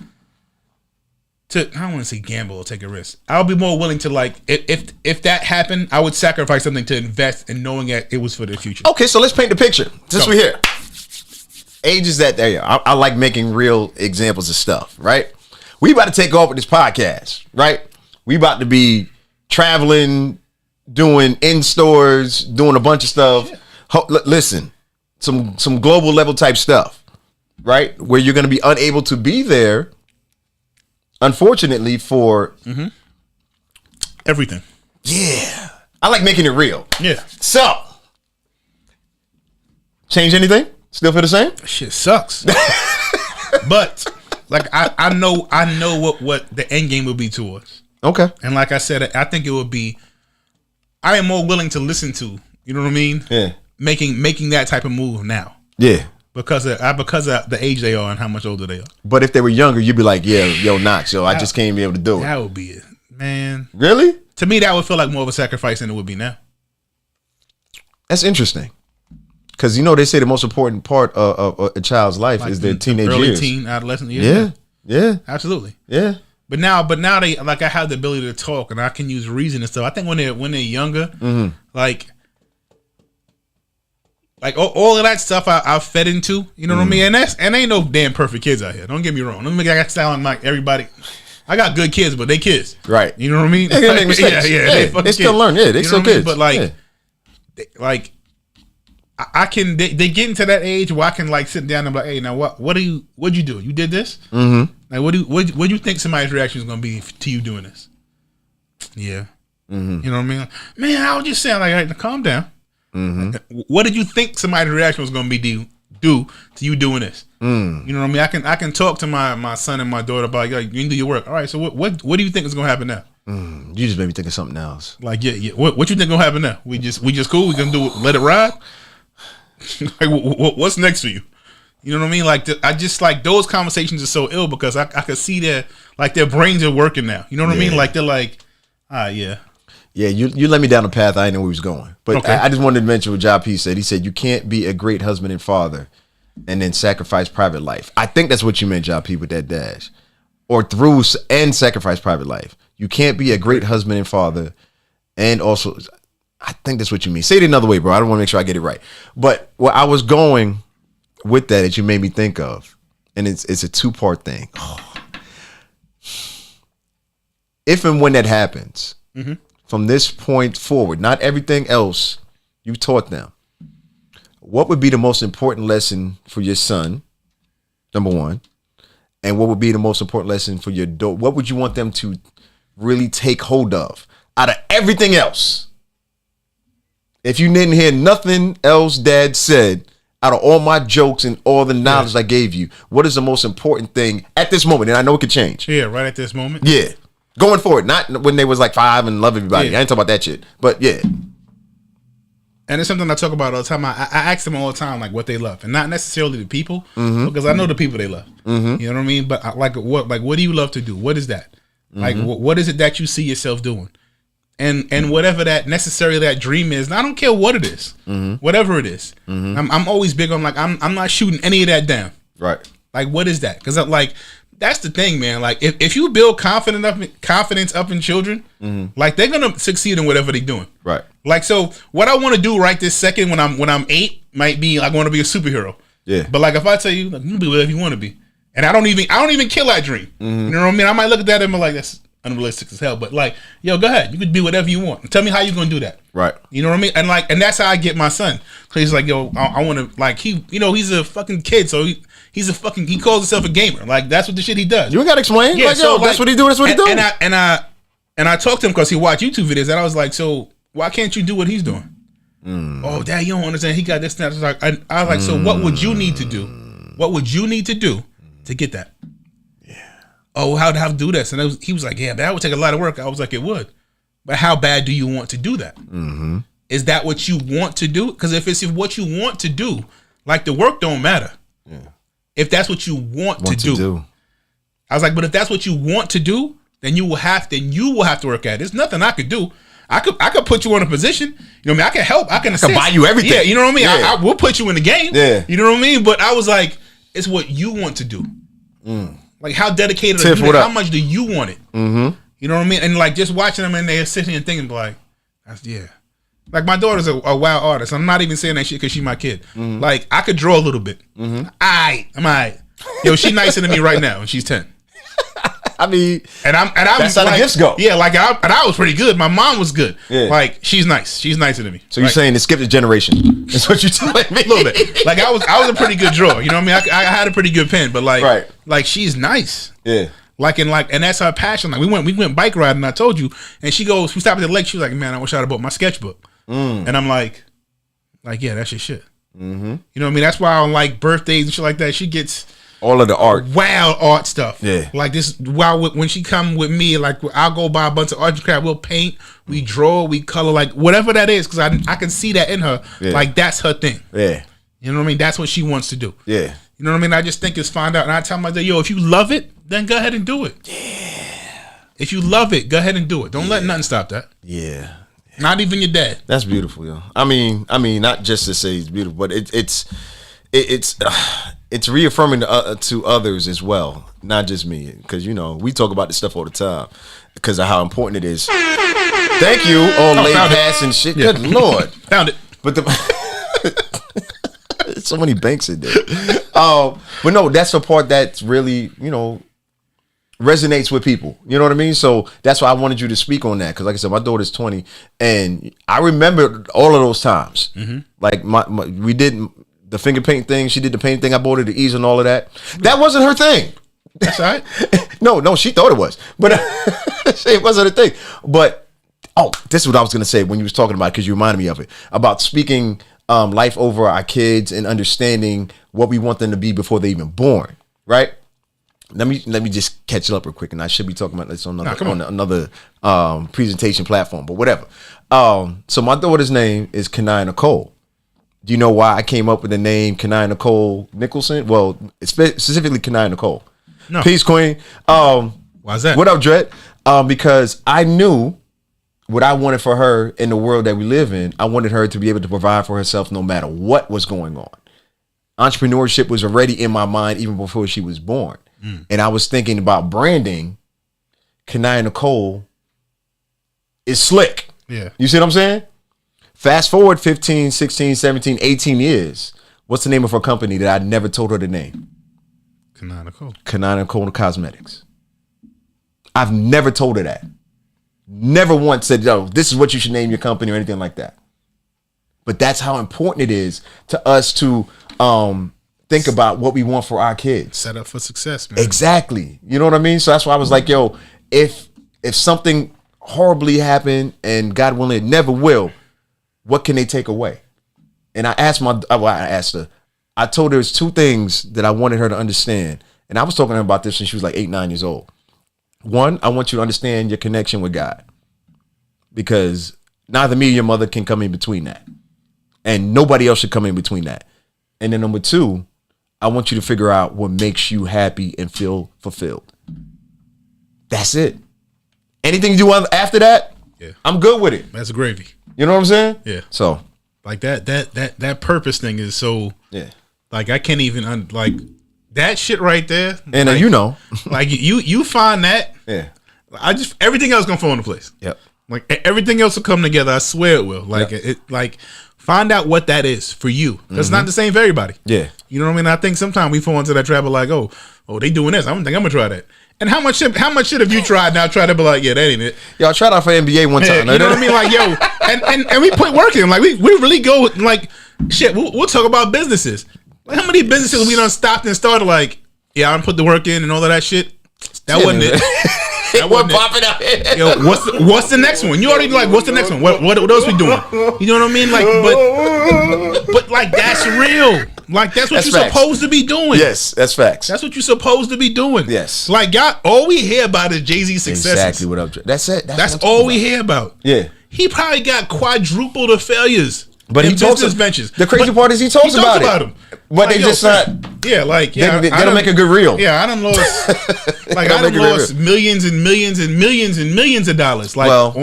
I don't want to say gamble or take a risk. I'll be more willing to like if that happened, I would sacrifice something to invest in knowing that it was for the future. Okay, so let's paint the picture. Since we're here. Ages that there, I like making real examples of stuff, right? We about to take off with this podcast, right? We about to be traveling, doing in stores, doing a bunch of stuff. Listen, some global level type stuff, right? Where you're going to be unable to be there, unfortunately, for everything. Yeah, I like making it real. Yeah. So, change anything? Still feel the same? Shit sucks. But like I know what the end game will be to us. Okay. And like I said, I think it would be I am more willing to listen to, you know what I mean? Yeah. Making that type of move now. Yeah. Because of the age they are and how much older they are. But if they were younger, you'd be like, Knox, I just can't be able to do it. That would be it. Man. Really? To me, that would feel like more of a sacrifice than it would be now. That's interesting. Because, they say the most important part of a child's life is their teenage early years. Teen, adolescent years. Yeah. Absolutely. Yeah. But now they like I have the ability to talk and I can use reason and stuff. I think when they're younger, like all of that stuff I've fed into, you know what I mean? And ain't no damn perfect kids out here. Don't get me wrong. Don't make it sound like everybody. I got good kids, but they kids. Right. You know what I mean? Yeah, they still learn. Yeah, they still kids. But I can. They get into that age where I can like sit down and be like, hey, now what'd you do? You did this? Like what do you think somebody's reaction is gonna be to you doing this? Yeah. You know what I mean? Man, I was just saying like, calm down. What did you think somebody's reaction was gonna be do to you doing this? You know what I mean? I can talk to my son and my daughter about like, you can do your work. All right, so what do you think is gonna happen now? You just made me think of something else. Like yeah. What you think gonna happen now? We just cool. We gonna do it. Let it ride. Like what's next for you? You know what I mean? Like I just like those conversations are so ill because I could see their brains are working now. You know what I mean? Like they're like, yeah. Yeah, you let me down a path I didn't know where he was going. But okay. I just wanted to mention what Ja P said. He said you can't be a great husband and father and then sacrifice private life. I think that's what you meant, Ja P, with that dash. Or through and sacrifice private life. You can't be a great husband and father and also I think that's what you mean. Say it another way, bro. I don't want to make sure I get it right. But what I was going with that you made me think of, and it's a two-part thing. If and when that happens, from this point forward, not everything else you taught them, what would be the most important lesson for your son? Number one. And what would be the most important lesson for your daughter? What would you want them to really take hold of out of everything else? If you didn't hear nothing else Dad said, out of all my jokes and all the knowledge I gave you, what is the most important thing at this moment? And I know it could change. Yeah, right at this moment. Yeah. Going forward, not when they was like 5 and love everybody. Yeah. I ain't talking about that shit. But yeah. And it's something I talk about all the time. I ask them all the time, like, what they love, and not necessarily the people, because I know the people they love. You know what I mean? But what do you love to do? What is that? Like, what is it that you see yourself doing? And whatever that necessarily that dream is, and I don't care what it is, whatever it is. I'm always big on, like, I'm not shooting any of that down. Right. Like, what is that? Because like, that's the thing, man. Like, if you build confidence up in children, like, they're gonna succeed in whatever they're doing. Right. Like, so what I want to do right this second when I'm 8 might be like, I want to be a superhero. Yeah. But like, if I tell you, like, you can be whatever you want to be, and I don't even kill that dream. You know what I mean? I might look at that and be like, that's unrealistic as hell. But like, yo, go ahead. You could be whatever you want. Tell me how you gonna do that. Right. You know what I mean? And that's how I get my son. Cause he's like, yo, I want to, like, he's a fucking kid, so he calls himself a gamer. Like, that's what the shit he does. You ain't gotta explain. Yeah, like, yo, that's what he do. That's what he do. And I talked to him because he watched YouTube videos, and I was like, so why can't you do what he's doing? Oh, Dad, you don't understand. He got this. And that. I was like, so what would you need to do? What would you need to do to get that? Yeah. Oh, how to do this? And he was like, yeah, that would take a lot of work. I was like, it would. But how bad do you want to do that? Is that what you want to do? Because if it's what you want to do, like, the work don't matter. Yeah. If that's what you want to do. I was like, but if that's what you want to do, then you will have to work at it. There's nothing I could do. I could put you in a position. You know what I mean? I can help. I can buy you everything. Yeah, you know what I mean? Yeah. I will put you in the game. Yeah. You know what I mean? But I was like, it's what you want to do. Like, how dedicated are you? How much do you want it? You know what I mean? And like, just watching them and they're sitting and thinking like, yeah. Like, my daughter's a wild artist. I'm not even saying that shit because she's my kid. Like, I could draw a little bit. I'm all right. Yo, she's nicer than me right now, and she's 10. I mean, and I'm that's how like, the gifts go. Yeah, like, I was pretty good. My mom was good. Yeah. Like, she's nice. She's nicer than me. So you're saying it skipped a generation? That's what you're telling me. A little bit. Like, I was a pretty good drawer. You know what I mean? I had a pretty good pen, but like she's nice. Yeah. And that's her passion. Like, we went bike riding. I told you, and she goes, we stopped at the lake. She was like, man, I wish I'd have bought my sketchbook. And I'm like, yeah, that's your shit. You know what I mean? That's why on, like, birthdays and shit like that, she gets all of the art, wild art stuff. Yeah, like this. When she come with me, like, I'll go buy a bunch of art and craft. We'll paint, we draw, we color, like, whatever that is, because I can see that in her. Yeah. Like, that's her thing. Yeah, you know what I mean? That's what she wants to do. Yeah, you know what I mean? I just think it's find out, and I tell my dad, yo, if you love it, then go ahead and do it. Yeah, if you love it, go ahead and do it. Don't let nothing stop that. Yeah. Not even your dad. That's beautiful, yo. I mean, not just to say it's beautiful, but it's reaffirming to others as well, not just me, because, you know, we talk about this stuff all the time because of how important it is. Thank you, all late pass and shit. Yeah. Good Lord, found it. But so many banks in there. But no, that's the part that's really, you know, resonates with people. You know what I mean? So that's why I wanted you to speak on that, because, like I said, my daughter's 20, and I remember all of those times. Like, we did the finger paint thing. She did the paint thing. I bought her the ease and all of that. That wasn't her thing. That's all right. No, she thought it was, but it wasn't a thing. But this is what I was gonna say when you was talking about it, because you reminded me of it, about speaking life over our kids and understanding what we want them to be before they're even born. Right. Let me just catch it up real quick, and I should be talking about this on another presentation platform, but whatever. So my daughter's name is Kanai Nicole. Do you know why I came up with the name Kanai Nicole Nicholson? Well, specifically Kanai Nicole. No. Peace, Queen. Why is that? What up, Dred? Because I knew what I wanted for her in the world that we live in. I wanted her to be able to provide for herself no matter what was going on. Entrepreneurship was already in my mind even before she was born. And I was thinking about branding. Kanai Nicole is slick. Yeah. You see what I'm saying? Fast forward 15, 16, 17, 18 years. What's the name of her company that I never told her the name? Kanai Nicole. Kanai Nicole Cosmetics. I've never told her that. Never once said, yo, this is what you should name your company or anything like that. But that's how important it is to us to think about what we want for our kids. Set up for success, man. Exactly. You know what I mean? So that's why I was like, yo, if something horribly happened, and God willing it never will, what can they take away? And I asked her, I told her there's two things that I wanted her to understand. And I was talking to her about this when she was like 8, 9 years old. One, I want you to understand your connection with God, because neither me or your mother can come in between that. And nobody else should come in between that. And then number two, I want you to figure out what makes you happy and feel fulfilled. That's it. Anything you do after that, I'm good with it. That's gravy. You know what I'm saying? Yeah. So like that purpose thing is so. Yeah. Like I can't even like that shit right there. And like, you know, like you find that. Yeah. Everything else gonna fall into place. Yep. Like everything else will come together. I swear it will. Like like find out what that is for you. That's not the same for everybody. Yeah. You know what I mean? I think sometimes we fall into that trap of like, oh, they doing this. I don't think I'm gonna try that. And how much shit have you tried now? Try to be like, yeah, that ain't it. Yo, I tried out for NBA one time. You know what I mean? Like, yo, and we put work in. Like, we really go like, shit. We'll talk about businesses. Like, how many businesses we done stopped and started? Like, yeah, I done put the work in and all of that shit. That wasn't it. That wasn't popping out. Yo, what's the next one? You already like, what's the next one? What else we doing? You know what I mean? Like, but like that's real. Like that's what you're supposed to be doing. Yes, that's facts. That's what you're supposed to be doing. Yes. Like y'all, all we hear about is Jay-Z's successes. Exactly what I'm. That's it. That's all we hear about. Yeah. He probably got quadruple the failures. But he talks business ventures. The crazy part is he talks about them. But like, they just not. Yeah, like yeah, they don't make a good reel. Yeah, I done lost. Like I done lost millions and millions and millions and millions of dollars. Like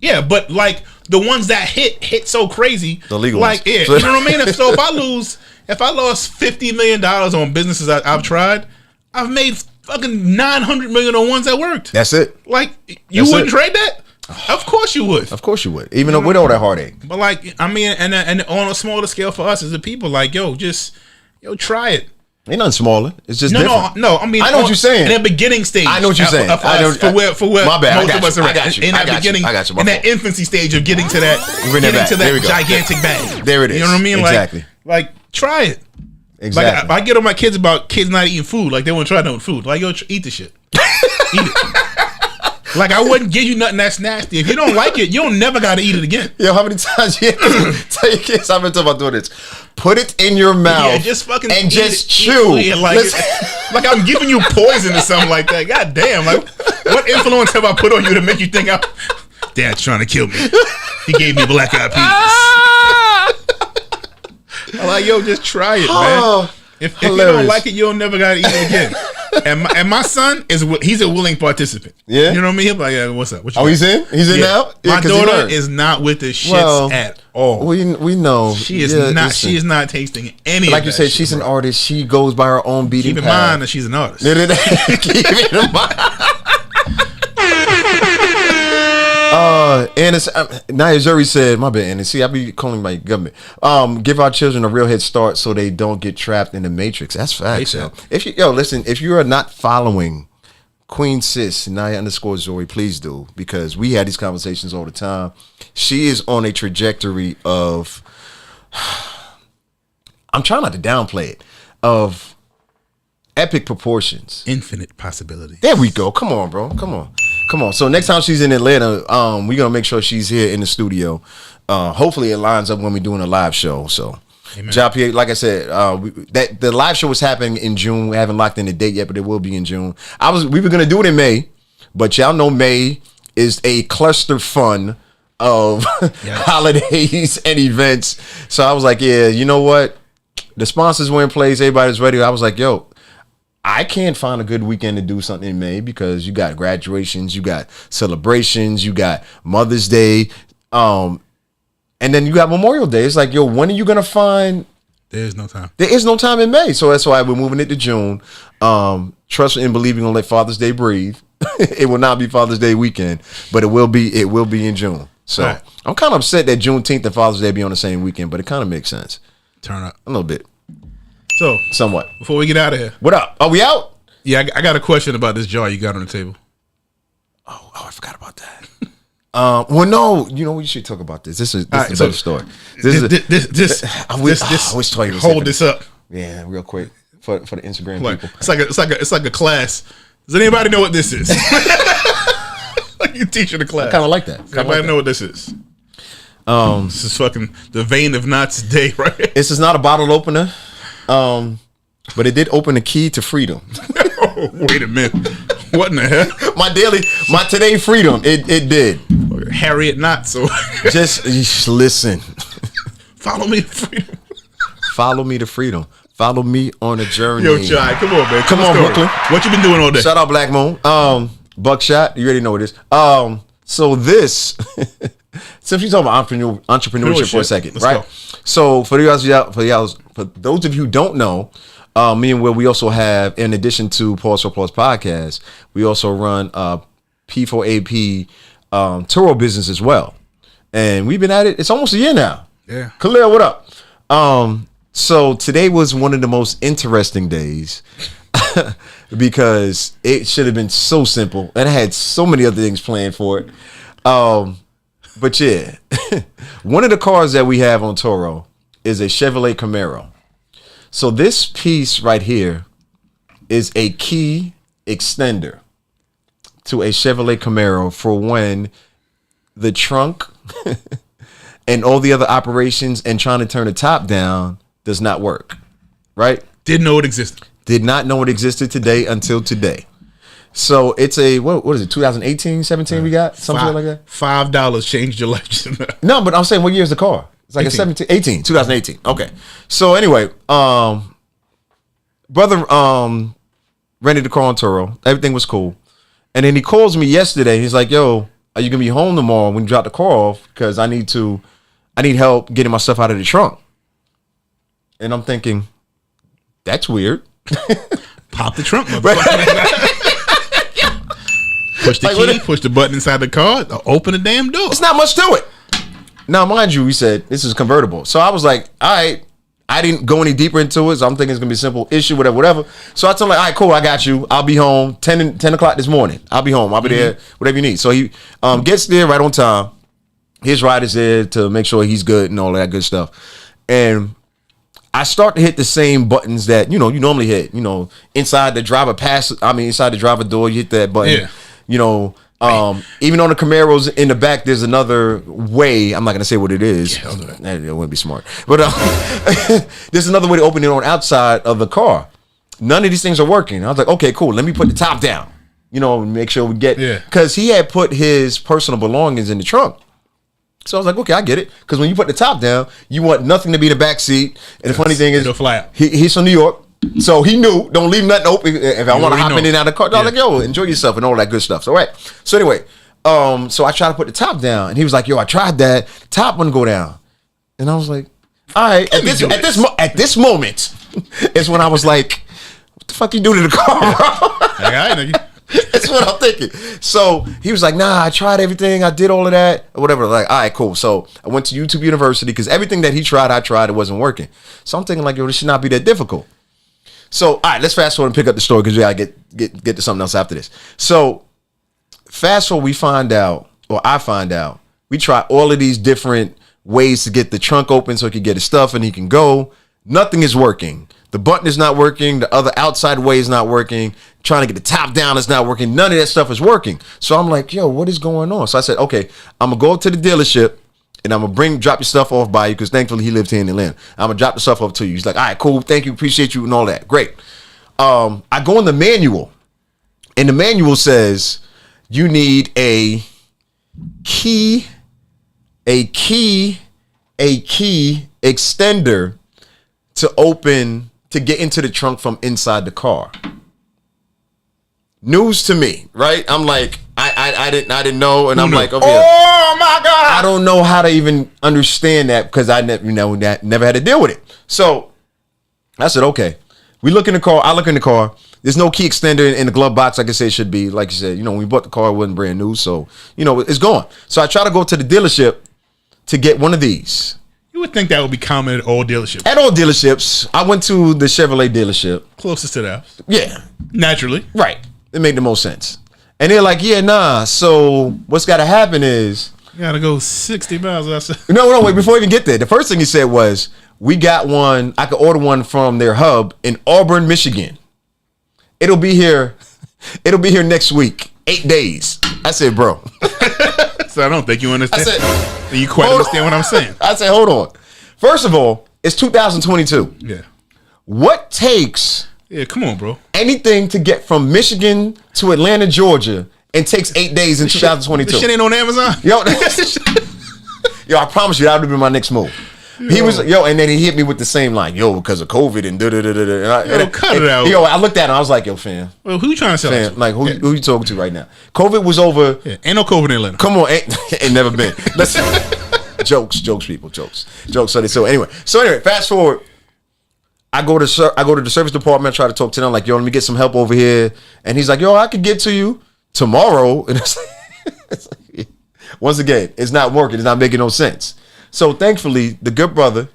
yeah, but like the ones that hit so crazy. The legal like ones. Yeah, you know what I mean. So if I lost $50 million on businesses I've tried, I've made fucking $900 million on ones that worked. That's it. Like you wouldn't trade that. Of course you would. Of course you would. Even with all that heartache. But like, I mean, and on a smaller scale for us as a people, like, try it. Ain't nothing smaller. It's just different. No. I mean, I know what you're saying. In the beginning stage. I know what you're saying. For where my bad. most of us are I got you. in that beginning, I got you. In that infancy stage of getting to that gigantic bag. There it is. You know what I mean? Exactly. Like try it. Exactly. Like I get on my kids about kids not eating food. Like they want to try no food. Like eat the shit. Eat it. Like I wouldn't give you nothing that's nasty. If you don't like it, you don't never gotta eat it again. Yo, how many times you tell your kids I've been talking about doing this? Put it in your mouth. Yeah, just fucking and just it. chew. Yeah, like I'm giving you poison or something like that. God damn! Like what influence have I put on you to make you think Dad's trying to kill me? He gave me black eyed peas. I'm like, yo, just try it, man. If you don't like it, you'll never gotta eat it again. And my son he's a willing participant. Yeah, you know what I mean. He's like, yeah, what's up? He's in. He's in now. Yeah, my daughter is not with the shits at all. We know she is not. Listen, she is not tasting any. Like of you said, shit, she's an artist. She goes by her own beating path. Keep in mind that she's an artist. Keep it in mind. And it's Naya Zuri said, my bad, and see, I be calling my government. Give our children a real head start so they don't get trapped in the matrix. That's facts. Listen, if you are not following Queen Sis Naya _Zuri, please do, because we had these conversations all the time. She is on a trajectory of, I'm trying not to downplay it, of epic proportions, infinite possibilities. There we go. Come on, bro. Come on. So next time she's in Atlanta, we're gonna make sure she's here in the studio. Hopefully it lines up when we're doing a live show. So, Jopie, like I said, that the live show was happening in June. We haven't locked in the date yet, but it will be in June. We were gonna do it in May, but y'all know May is a cluster fun of holidays and events. So I was like, yeah, you know what? The sponsors were in place. Everybody's ready. I was like, yo, I can't find a good weekend to do something in May because you got graduations, you got celebrations, you got Mother's Day, and then you got Memorial Day. It's like, yo, when are you gonna find? There's no time. There is no time in May, so that's why we're moving it to June. Trust and believing on let Father's Day breathe. It will not be Father's Day weekend, but it will be in June. So right. I'm kind of upset that Juneteenth and Father's Day be on the same weekend, but it kind of makes sense. Turn up a little bit. So, somewhat. Before we get out of here, what up? Are we out? Yeah, I got a question about this jar you got on the table. Oh, I forgot about that. Well, no, you know we should talk about this. This is a better story. I wish Toy was hold this up. Yeah, real quick for the Instagram Like, people. it's like a class. Does anybody know what this is? Like you teaching the class. Kind of like that. Does anybody know what this is? This is fucking the vein of Knots day, right? This is not a bottle opener, but it did open the key to freedom. Oh, wait a minute. What in the hell? my today freedom. It did. Harriet Knott. So Just listen. follow me to freedom. Follow me to freedom. Follow me on a journey. Yo, Jai, come on, man. Come on, Brooklyn. What you been doing all day? Shout out Black Moon. Buckshot. You already know what it is. So this, since we talking about entrepreneurship for a second, Let's right? go. So for those of you who don't know, me and Will, we also have, in addition to Pause for Pause podcast, we also run P4AP Turo business as well, and we've been at it. It's almost a year now. Yeah. Khalil, what up? So today was one of the most interesting days because it should have been so simple and I had so many other things planned for it. But yeah, one of the cars that we have on Turo is a Chevrolet Camaro. So this piece right here is a key extender to a Chevrolet Camaro for when the trunk and all the other operations and trying to turn the top down does not work, right? Didn't know it existed. Did not know it existed today until today. So it's a, what is it, 2018, 17 we got? Something like that? $5 changed your life. No, but I'm saying what year is the car? It's like 2018. Okay. So anyway, brother rented the car on Turo. Everything was cool. And then he calls me yesterday. He's like, yo, are you going to be home tomorrow when you drop the car off? Because I need help getting my stuff out of the trunk. And I'm thinking, that's weird. Pop the trunk, motherfucker. Push the key, push the button inside the car, open the damn door. It's not much to it. Now, mind you, we said this is convertible. So I was like, all right. I didn't go any deeper into it, so I'm thinking it's going to be a simple issue, whatever. So I told him, like, all right, cool, I got you. I'll be home 10 o'clock this morning. I'll be home. I'll be there, whatever you need. So he gets there right on time. His ride is there to make sure he's good and all that good stuff. And I start to hit the same buttons that, you normally hit. Inside the driver door, you hit that button. Yeah. Even on the Camaros in the back, there's another way. I'm not gonna say what it is. It wouldn't be smart. But there's another way to open it on outside of the car. None of these things are working. I was like, okay, cool. Let me put the top down. Make sure we get. Yeah. Because he had put his personal belongings in the trunk. So I was like, okay, I get it. Because when you put the top down, you want nothing to be in the back seat. And the funny thing is, it'll fly out. He's from New York. So he knew, don't leave nothing open. If I want to hop in and out of the car, I was like, yo, enjoy yourself and all that good stuff. So, right. So anyway, so I tried to put the top down. And he was like, yo, I tried that. Top wouldn't go down. And I was like, all right. At this moment is when I was like, what the fuck you do to the car, bro? That's what I'm thinking. So he was like, nah, I tried everything. I did all of that or whatever. Like, all right, cool. So I went to YouTube University because everything that he tried, I tried. It wasn't working. So I'm thinking like, yo, this should not be that difficult. So, all right, let's fast forward and pick up the story because we got to get to something else after this. So fast forward, I find out, we try all of these different ways to get the trunk open so he can get his stuff and he can go. Nothing is working. The button is not working. The other outside way is not working. Trying to get the top down is not working. None of that stuff is working. So I'm like, yo, what is going on? So I said, okay, I'm going to go to the dealership and I'm going to drop your stuff off by you because thankfully he lived here in Atlanta. I'm going to drop the stuff off to you. He's like, all right, cool. Thank you. Appreciate you and all that. Great. I go in the manual and the manual says you need a key extender to get into the trunk from inside the car. News to me, right? I'm like, I didn't know, and I'm like, okay, oh my god, I don't know how to even understand that because I never had to deal with it. So I said, okay, we look in the car. I look in the car. There's no key extender in the glove box like I say it should be. Like you said, when we bought the car, it wasn't brand new, so it's gone. So I try to go to the dealership to get one of these. You would think that would be common at all dealerships. At all dealerships, I went to the Chevrolet dealership Closest to the house. Yeah, Naturally. right. It made the most sense. And they're like, yeah, nah. So what's got to happen is, You gotta go 60 miles outside. no, wait. Before we even get there, the first thing he said was, we got one. I could order one from their hub in Auburn, Michigan. It'll be here next week. 8 days. I said, bro. So I don't think you understand. I said, you quite understand what I'm saying. I said, hold on. First of all, it's 2022. Yeah. What takes Yeah, come on, bro. anything to get from Michigan to Atlanta, Georgia, and takes 8 days in 2022? This shit ain't on Amazon. Yo, I promise you that would have been my next move. He was and then he hit me with the same line, because of COVID and da da da da. Cut it out. Yo, I looked at him, I was like, yo, fam, Well, who you trying to sell fam, us? like who you talking to right now? COVID was over. Yeah, ain't no COVID in Atlanta. Come on, ain't never been. Listen, jokes, people, jokes. So anyway, fast forward. I go to the service department, try to talk to them, like, yo, let me get some help over here, and he's like, yo, I could get to you tomorrow, and it's like, once again, it's not working, it's not making no sense. So thankfully, the good brother,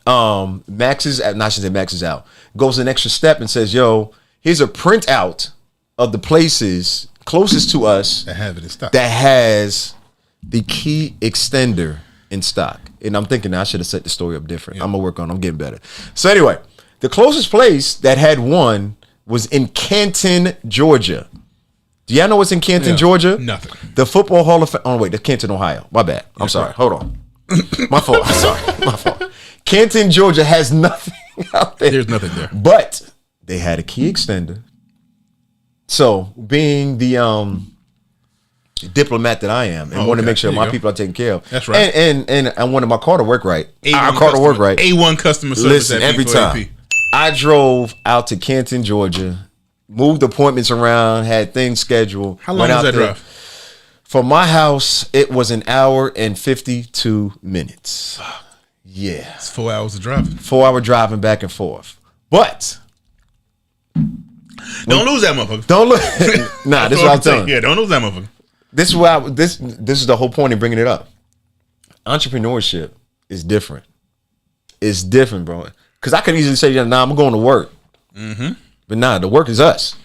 Max is out, goes an extra step and says, yo, here's a printout of the places closest to us That have it in stock. that has the key extender in stock. And I'm thinking I should have set the story up different. I'm getting better. So anyway, the closest place that had one was in Canton, Georgia. Do y'all know what's in Canton, Georgia? Nothing. The Football Hall of Fame. Oh wait, that's Canton, Ohio. My bad. I'm sorry. Hold on. My fault. I'm sorry. My fault. Canton, Georgia has nothing out there. There's nothing there. But they had a key extender. So being the diplomat that I am, and want to make sure my people are taken care of. That's right. And I wanted my car to work right. Our A1 car to work customer- right. A1 customer service. Listen, at every B4AP. time I drove out to Canton, Georgia, moved appointments around, had things scheduled. How long went was out that there. drive? From my house, it was an hour and 52 minutes. Yeah. It's 4 hours of driving. 4 hour driving back and forth. But Don't lose that motherfucker. don't look. Nah, this is what I'm telling you. Yeah, don't lose that motherfucker. This is why this is the whole point of bringing it up. Entrepreneurship is different. It's different, bro. Because I could easily say, nah, I'm going to work. But nah, the work is us.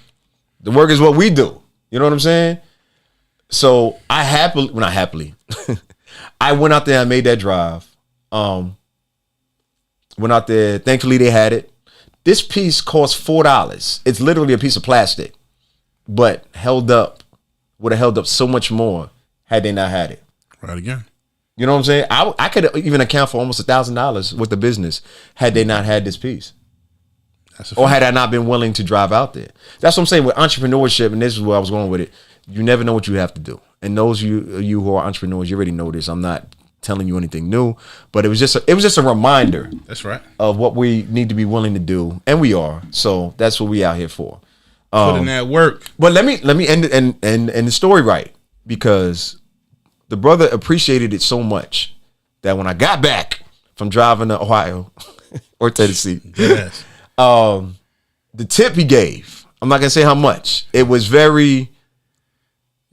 The work is what we do. You know what I'm saying? So I went out there and made that drive. Went out there. Thankfully, they had it. This piece cost $4. It's literally a piece of plastic, but would have held up so much more had they not had it. Right again. You know what I'm saying? I could even account for almost $1,000 with the business had they not had this piece. Or had I not been willing to drive out there. That's what I'm saying with entrepreneurship, and this is where I was going with it. You never know what you have to do. And those of you who are entrepreneurs, you already know this. I'm not telling you anything new, but it was just a reminder. That's right. Of what we need to be willing to do, and we are. So that's what we out here for. Put in that work. But let me end it and the story right, because the brother appreciated it so much that when I got back from driving to Ohio or Tennessee, Yes. the tip he gave, I'm not gonna say how much. It was very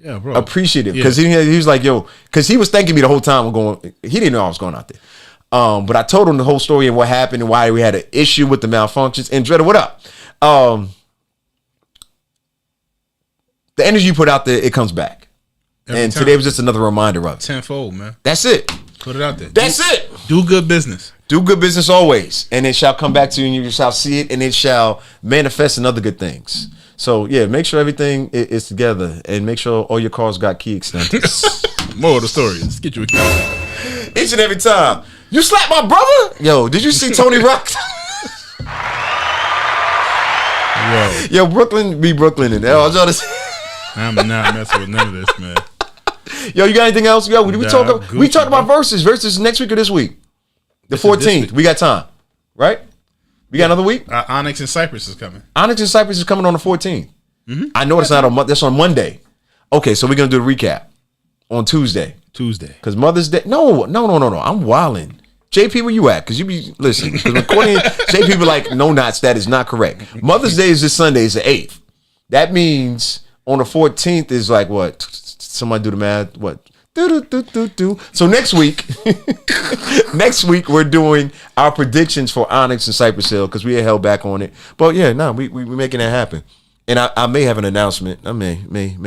Bro. appreciative because he was like, yo, because he was thanking me the whole time. He didn't know I was going out there. But I told him the whole story of what happened and why we had an issue with the malfunctions. And Dredda, what up? The energy you put out there, it comes back. Every and time. today was just another reminder of it. Tenfold, man. That's it. Put it out there. That's it. Do good business. Do good business always, and it shall come back to you, and you shall see it, and it shall manifest in other good things. So yeah, make sure everything is together, and make sure all your cars got key extenders. More of the story. Let's get you a key. Each and every time. You slapped my brother? Yo, did you see Tony Rock? Yo, Brooklyn be Brooklyn in there. I'm not messing with none of this, man. Yo, you got anything else? Yo, we talked about verses. Verses next week or this week? The 14th. We got time, right? We got another week? Onyx and Cypress is coming. Onyx and Cypress is coming on the 14th. I know it's not on that's on Monday. Okay, so we're gonna do the recap on Tuesday. Because Mother's Day. No. I'm wilding. JP, where you at? Because you be listen. Because according JP be like, no, that is not correct. Mother's Day is this Sunday, is the 8th. That means on the 14th is like what? Somebody do the math. What? Do. So next week, we're doing our predictions for Onyx and Cypress Hill because we held back on it. But yeah, we making that happen. And I may have an announcement. I may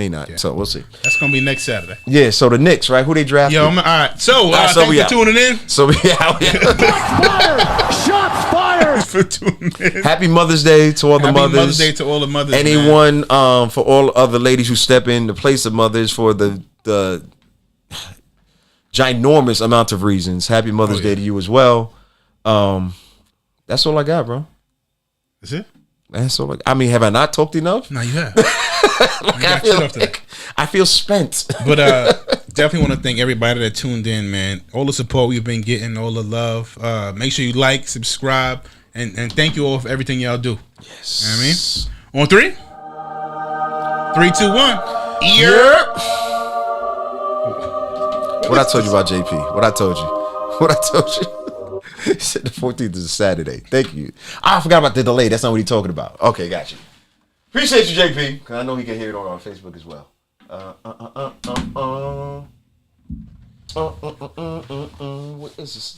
not. Yeah. So we'll see. That's gonna be next Saturday. Yeah. So the Knicks, right? Who they drafted? Yo, all right. So, so we thanks for out. tuning in. So we out. Shots fired! For tuning in. Happy Mother's Day to all the Happy mothers. Mother's Day to all the mothers. man. Anyone for all other ladies who step in the place of mothers for the ginormous amount of reasons. Happy Mother's Day to you as well. That's all I got, bro. That's it? That's all. I mean, have I not talked enough? No, you have. I feel spent. But definitely want to thank everybody that tuned in, man. All the support we've been getting, all the love. Make sure you like, subscribe, and thank you all for everything y'all do. Yes. You know what I mean? On 3, 2, 1. Yep. What I told you about JP? What I told you? He said the 14th is a Saturday. Thank you. I forgot about the delay. That's not what he's talking about. Okay, got you. Appreciate you, JP. Because I know he can hear it on our Facebook as well. What is this?